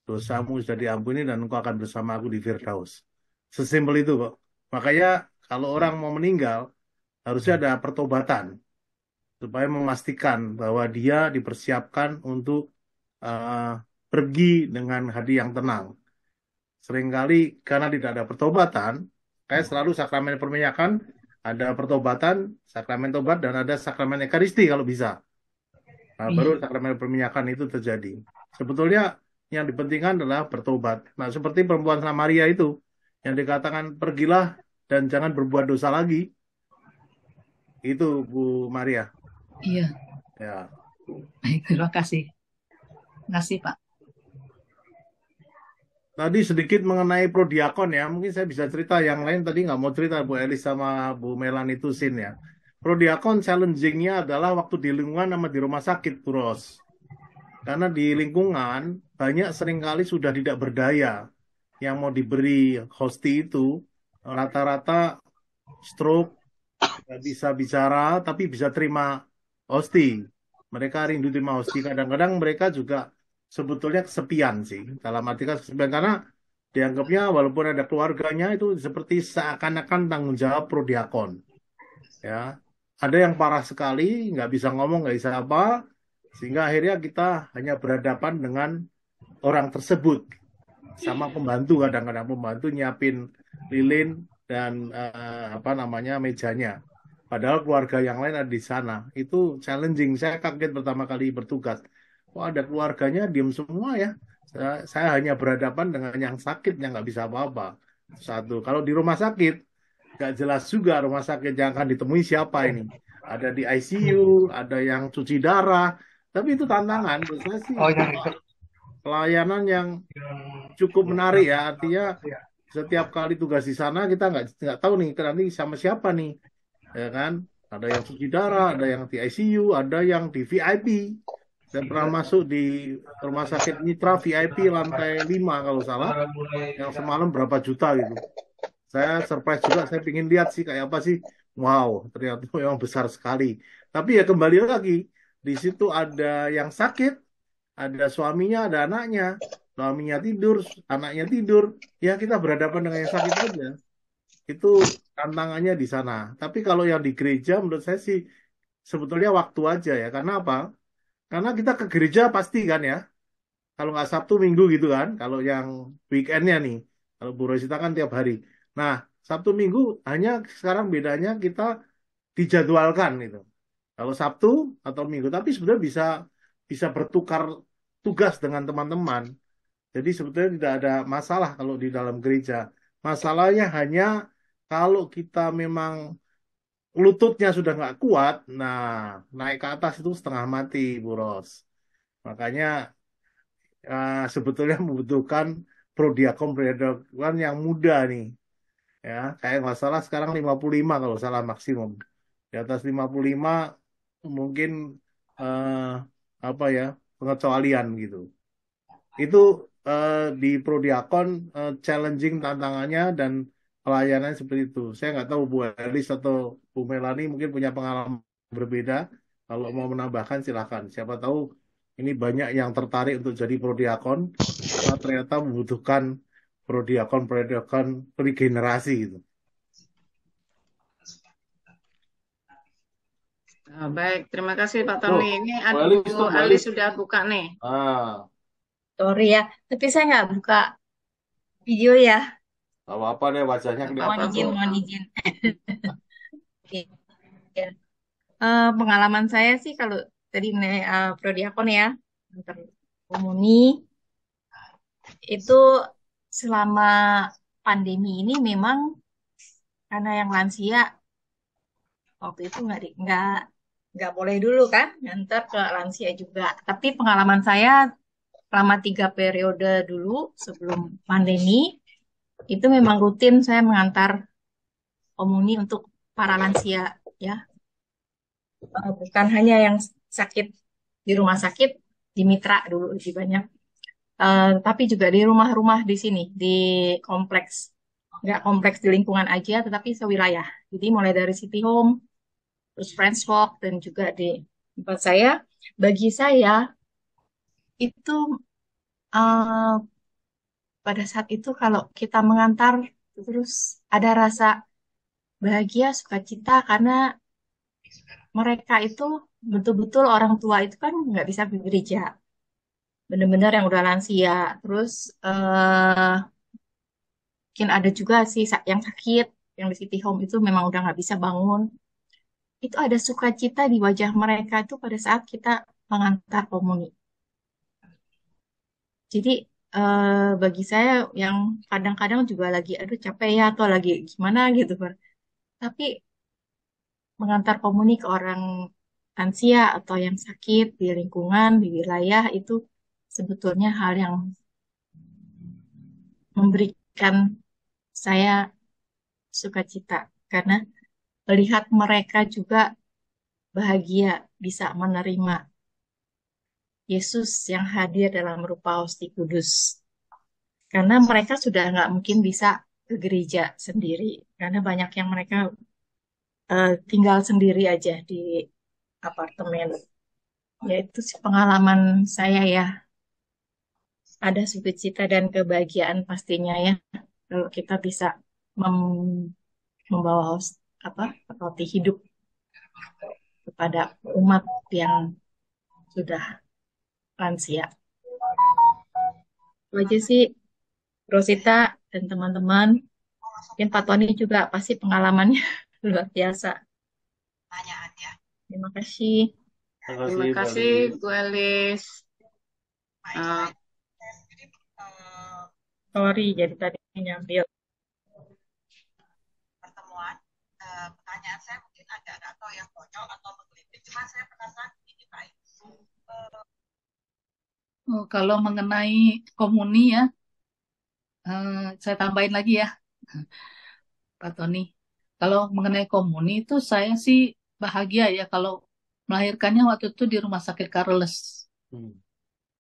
dosamu sudah diampuni dan engkau akan bersama aku di Firdaus. Sesimpel itu kok. Makanya kalau orang mau meninggal, harusnya ada pertobatan. Supaya memastikan bahwa dia dipersiapkan untuk pergi dengan hati yang tenang. Seringkali karena tidak ada pertobatan, kayak selalu sakramen perminyakan, ada pertobatan, sakramen tobat, dan ada sakramen ekaristi kalau bisa. Nah, baru sakramen perminyakan itu terjadi. Sebetulnya yang dipentingkan adalah bertobat. Nah, seperti perempuan Samaria itu, yang dikatakan pergilah dan jangan berbuat dosa lagi. Itu Bu Maria. Iya. Ya. Baik, terima kasih. Terima kasih, Pak. Tadi sedikit mengenai prodiakon ya, mungkin saya bisa cerita, yang lain tadi nggak mau cerita Bu Elis sama Bu Melani Tusin ya. Prodiakon challenging-nya adalah waktu di lingkungan sama di rumah sakit, Bu Ros. Karena di lingkungan banyak seringkali sudah tidak berdaya. Yang mau diberi hosti itu rata-rata stroke, nggak bisa bicara, tapi bisa terima hosti. Mereka rindu terima hosti. Kadang-kadang mereka juga sebetulnya kesepian sih. Dalam arti kesepian karena dianggapnya walaupun ada keluarganya itu seperti seakan-akan tanggung jawab prodiakon. Ya, ada yang parah sekali, nggak bisa ngomong, nggak bisa apa, sehingga akhirnya kita hanya berhadapan dengan orang tersebut. Sama pembantu, kadang-kadang pembantu nyiapin lilin dan mejanya. Padahal keluarga yang lain ada di sana. Itu challenging. Saya kaget pertama kali bertugas. Oh, ada keluarganya diem semua ya. Saya hanya berhadapan dengan yang sakit yang nggak bisa apa-apa. Satu. Kalau di rumah sakit nggak jelas juga rumah sakit yang akan ditemui siapa ini. Ada di ICU, ada yang cuci darah. Tapi itu tantangan. Menurut saya sih pelayanan yang cukup menarik ya. Artinya setiap kali tugas di sana kita nggak tahu nih nanti sama siapa nih, ya kan? Ada yang cuci darah, ada yang di ICU, ada yang di VIP. Dan pernah masuk di rumah sakit Mitra VIP lantai 5 kalau salah, yang semalam berapa juta gitu. Saya surprise juga, saya ingin lihat sih kayak apa sih. Wow, ternyata memang besar sekali. Tapi ya kembali lagi, di situ ada yang sakit, ada suaminya, ada anaknya. Suaminya tidur, anaknya tidur. Ya kita berhadapan dengan yang sakit aja. Itu tantangannya di sana. Tapi kalau yang di gereja menurut saya sih sebetulnya waktu aja ya. Karena apa? Karena kita ke gereja pasti kan ya. Kalau nggak Sabtu Minggu gitu kan. Kalau yang weekendnya nih. Kalau Bu Rosita kan tiap hari. Nah, Sabtu Minggu hanya sekarang bedanya kita dijadwalkan gitu. Kalau Sabtu atau Minggu. Tapi sebenarnya bisa bertukar tugas dengan teman-teman. Jadi sebetulnya tidak ada masalah kalau di dalam gereja. Masalahnya hanya kalau kita memang lututnya sudah nggak kuat, nah naik ke atas itu setengah mati, Bu Ros. Makanya sebetulnya membutuhkan prodiakon yang muda nih. Ya, kayak nggak salah sekarang 55 kalau salah maksimum. Di atas 55 mungkin pengecualian gitu. Itu di prodiakon challenging tantangannya dan pelayanan seperti itu. Saya nggak tahu Bu Elis atau Bu Melani mungkin punya pengalaman berbeda. Kalau mau menambahkan silakan. Siapa tahu ini banyak yang tertarik untuk jadi prodiakon karena ternyata membutuhkan prodiakon regenerasi gitu. Baik, terima kasih Pak Tony. Ini Bu Elis sudah buka nih. Sorry ya, tapi saya nggak buka video ya. Apa deh wajahnya kelihatan. Mohon izin. Oke. Ya. Pengalaman saya sih kalau tadi prodiakon ya, antar komuni itu selama pandemi ini memang karena yang lansia waktu itu nggak boleh dulu kan ngantar ke lansia juga. Tapi pengalaman saya selama 3 periode dulu sebelum pandemi itu memang rutin saya mengantar komuni untuk para lansia ya. Bukan hanya yang sakit di rumah sakit, di mitra dulu lebih banyak. Tapi juga di rumah-rumah di sini, di kompleks. Nggak kompleks di lingkungan aja, tetapi sewilayah. Jadi mulai dari City Home, terus Friends Walk, dan juga di tempat saya. Bagi saya, itu eh, pada saat itu kalau kita mengantar, terus ada rasa bahagia, sukacita, karena mereka itu betul-betul orang tua itu kan nggak bisa ke gereja. Bener-bener yang udah lansia. Terus mungkin ada juga sih yang sakit, yang di City Home itu memang udah nggak bisa bangun. Itu ada sukacita di wajah mereka itu pada saat kita mengantar komuni. Jadi bagi saya yang kadang-kadang juga lagi aduh capek ya atau lagi gimana gitu Bar. Tapi mengantar komuni ke orang lansia atau yang sakit di lingkungan, di wilayah itu sebetulnya hal yang memberikan saya sukacita karena melihat mereka juga bahagia bisa menerima Yesus yang hadir dalam rupa Hosti Kudus. Karena mereka sudah nggak mungkin bisa ke gereja sendiri. Karena banyak yang mereka tinggal sendiri aja di apartemen. Ya itu sih pengalaman saya ya. Ada sukacita dan kebahagiaan pastinya ya. Kalau kita bisa membawa roti hidup kepada umat yang sudah lansia. Itu aja sih, Rosita dan teman-teman. Mungkin Pak Tony juga pasti pengalamannya luar biasa. Terima kasih. Terima kasih, Bu Elis. Sorry, jadi tadi nyambil. Pertanyaan saya mungkin ada atau yang konyol atau menggelitik, cuma saya penasaran ini Pak. Kalau mengenai komuni ya, saya tambahin lagi ya, Pak Tony. Kalau mengenai komuni itu saya sih bahagia ya kalau melahirkannya waktu itu di Rumah Sakit Carles.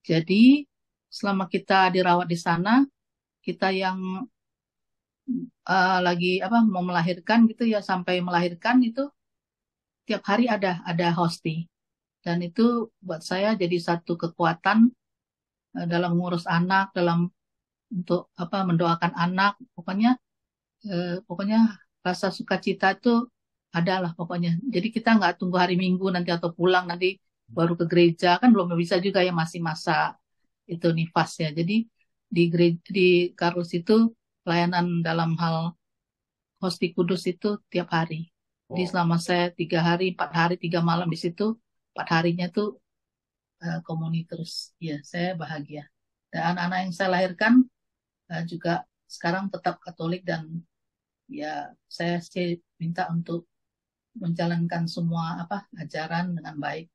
Jadi selama kita dirawat di sana, kita yang lagi mau melahirkan gitu ya sampai melahirkan itu tiap hari ada hosti. Dan itu buat saya jadi satu kekuatan dalam mengurus anak, dalam untuk mendoakan anak, pokoknya rasa sukacita itu adalah pokoknya. Jadi kita nggak tunggu hari Minggu nanti atau pulang nanti baru ke gereja kan belum bisa juga ya masih masa itu nifas ya. Jadi di Karus itu pelayanan dalam hal Hosti Kudus itu tiap hari. Jadi selama saya 3 hari, 4 hari, 3 malam di situ, 4 harinya tuh komuni terus. Ya, saya bahagia. Dan anak-anak yang saya lahirkan juga sekarang tetap Katolik dan ya saya sih minta untuk menjalankan semua ajaran dengan baik.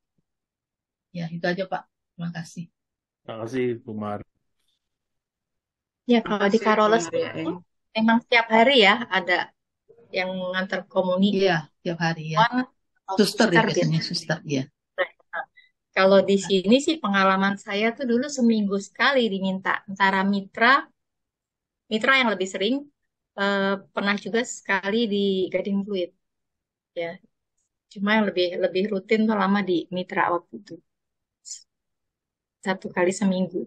Ya, itu aja Pak. Terima kasih. Terima kasih, Bu Mar. Ya, kalau di Carolus itu memang setiap hari ya ada yang ngantar komuni. Iya, tiap hari ya. Suster ya biasanya, suster ya. Kalau di sini sih pengalaman saya tuh dulu seminggu sekali diminta antara mitra yang lebih sering, pernah juga sekali di Gading Fluid. Ya, cuma yang lebih rutin tuh lama di mitra waktu itu. 1 kali seminggu.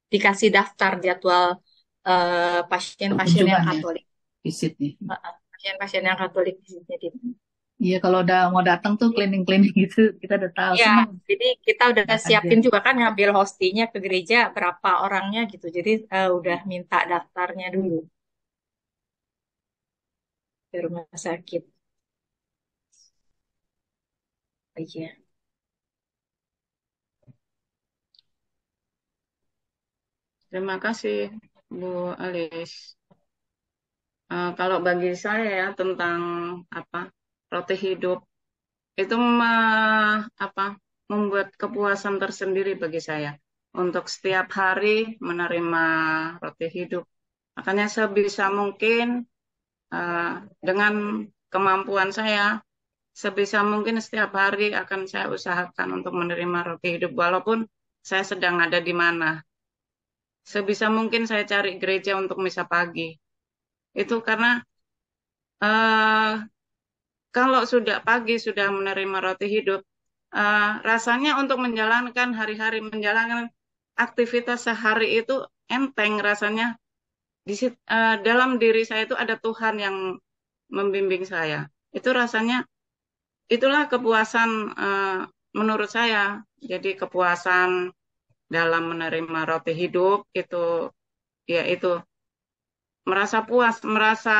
Dikasih daftar jadwal pasien-pasien yang Katolik. Visitnya. Pasien-pasien yang Katolik visitnya di Iya, kalau udah mau datang tuh cleaning-cleaning gitu, kita udah tahu. Ya, jadi kita udah siapin juga kan ngambil hostinya ke gereja berapa orangnya gitu. Jadi udah minta daftarnya dulu ke rumah sakit. aja. Terima kasih, Bu Alis. Kalau bagi saya ya tentang apa roti hidup itu membuat kepuasan tersendiri bagi saya untuk setiap hari menerima roti hidup. Makanya sebisa mungkin dengan kemampuan saya, sebisa mungkin setiap hari akan saya usahakan untuk menerima roti hidup walaupun saya sedang ada di mana. Sebisa mungkin saya cari gereja untuk misa pagi. Itu karena eh, kalau sudah pagi sudah menerima roti hidup, rasanya untuk menjalankan hari-hari, menjalankan aktivitas sehari itu enteng rasanya. Dalam diri saya itu ada Tuhan yang membimbing saya. Itu rasanya, itulah kepuasan menurut saya. Jadi kepuasan dalam menerima roti hidup itu, ya itu merasa puas, merasa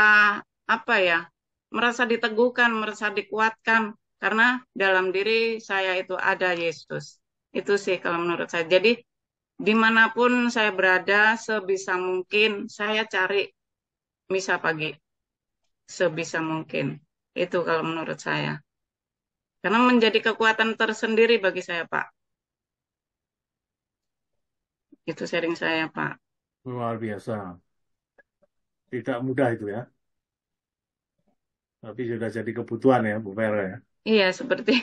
apa ya, merasa diteguhkan, merasa dikuatkan karena dalam diri saya itu ada Yesus. Itu sih kalau menurut saya. Jadi dimanapun saya berada, sebisa mungkin saya cari misa pagi, sebisa mungkin. Itu kalau menurut saya. Karena menjadi kekuatan tersendiri bagi saya, Pak. Itu sharing saya, Pak. Luar biasa. Tidak mudah itu ya. Tapi sudah jadi kebutuhan ya, Bu Vera ya. Iya, seperti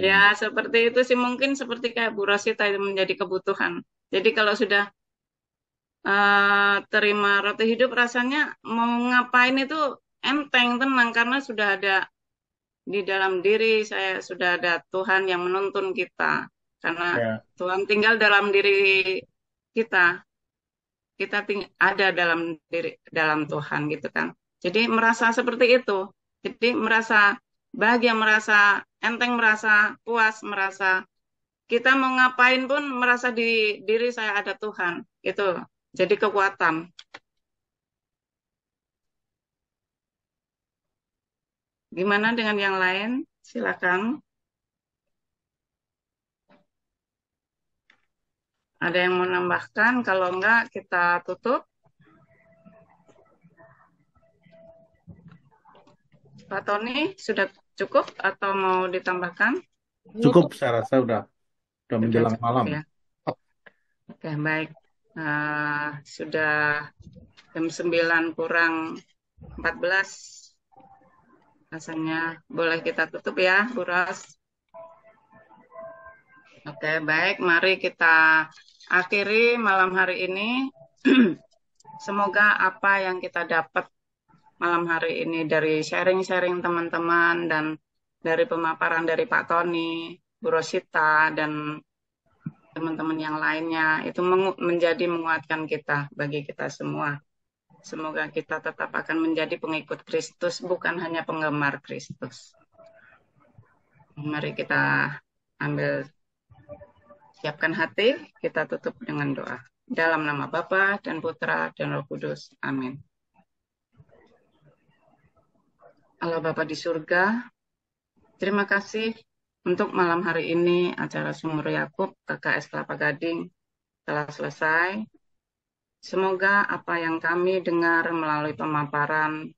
ya seperti itu sih mungkin seperti kayak Bu Rosita itu menjadi kebutuhan. Jadi kalau sudah terima roti hidup rasanya mau ngapain itu enteng, tenang karena sudah ada di dalam diri saya, sudah ada Tuhan yang menuntun kita. Karena Ya. Tuhan tinggal dalam diri kita. Kita ada dalam Tuhan gitu kan. Jadi merasa seperti itu. Jadi merasa bahagia, merasa enteng, merasa puas, merasa kita mau ngapain pun merasa di diri saya ada Tuhan. Itu jadi kekuatan. Gimana dengan yang lain? Silakan. Ada yang mau menambahkan? Kalau enggak, kita tutup. Pak Tony, sudah cukup atau mau ditambahkan? Cukup, saya rasa udah menjelang cukup, malam. Ya. Oke, baik. Sudah jam 9 kurang 14. Rasanya boleh kita tutup ya, Bu Ros. Oke, baik. Mari kita akhiri malam hari ini. Semoga apa yang kita dapat malam hari ini dari sharing-sharing teman-teman dan dari pemaparan dari Pak Tony, Bu Rosita, dan teman-teman yang lainnya itu menjadi menguatkan kita bagi kita semua. Semoga kita tetap akan menjadi pengikut Kristus, bukan hanya penggemar Kristus. Mari kita siapkan hati, kita tutup dengan doa. Dalam nama Bapa dan Putra dan Roh Kudus. Amin. Allah Bapa di surga, terima kasih untuk malam hari ini acara Sumur Yakub KKS Kelapa Gading telah selesai. Semoga apa yang kami dengar melalui pemaparan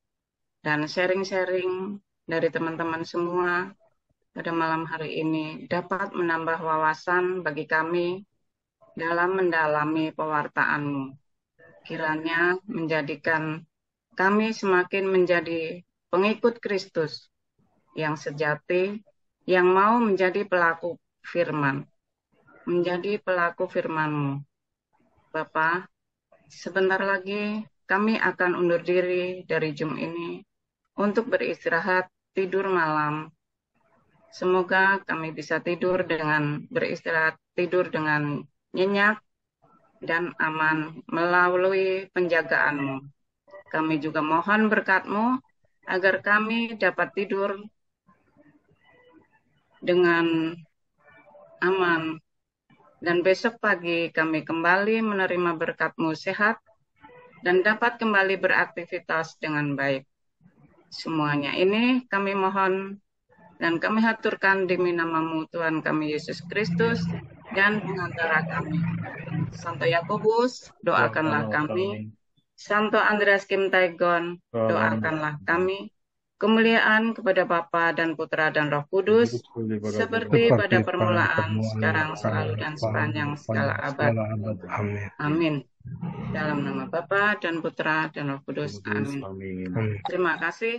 dan sharing-sharing dari teman-teman semua pada malam hari ini dapat menambah wawasan bagi kami dalam mendalami pewartaan-Mu. Kiranya menjadikan kami semakin menjadi pengikut Kristus yang sejati, yang mau menjadi pelaku firman, menjadi pelaku firman-Mu. Bapa, sebentar lagi kami akan undur diri dari Zoom ini untuk beristirahat tidur malam. Semoga kami bisa beristirahat tidur dengan nyenyak dan aman melalui penjagaan-Mu. Kami juga mohon berkat-Mu agar kami dapat tidur dengan aman. Dan besok pagi kami kembali menerima berkat-Mu sehat dan dapat kembali beraktivitas dengan baik. Semuanya ini kami mohon Dan kami haturkan demi namamu Tuhan kami Yesus Kristus dan pengantara kami. Santo Yakobus, doakanlah kami. Santo Andreas Kim Taegon, doakanlah kami. Kemuliaan kepada Bapa dan Putra dan Roh Kudus, seperti pada permulaan, sekarang, selalu, dan sepanjang segala abad. Amin. Dalam nama Bapa dan Putra dan Roh Kudus. Amin. Terima kasih.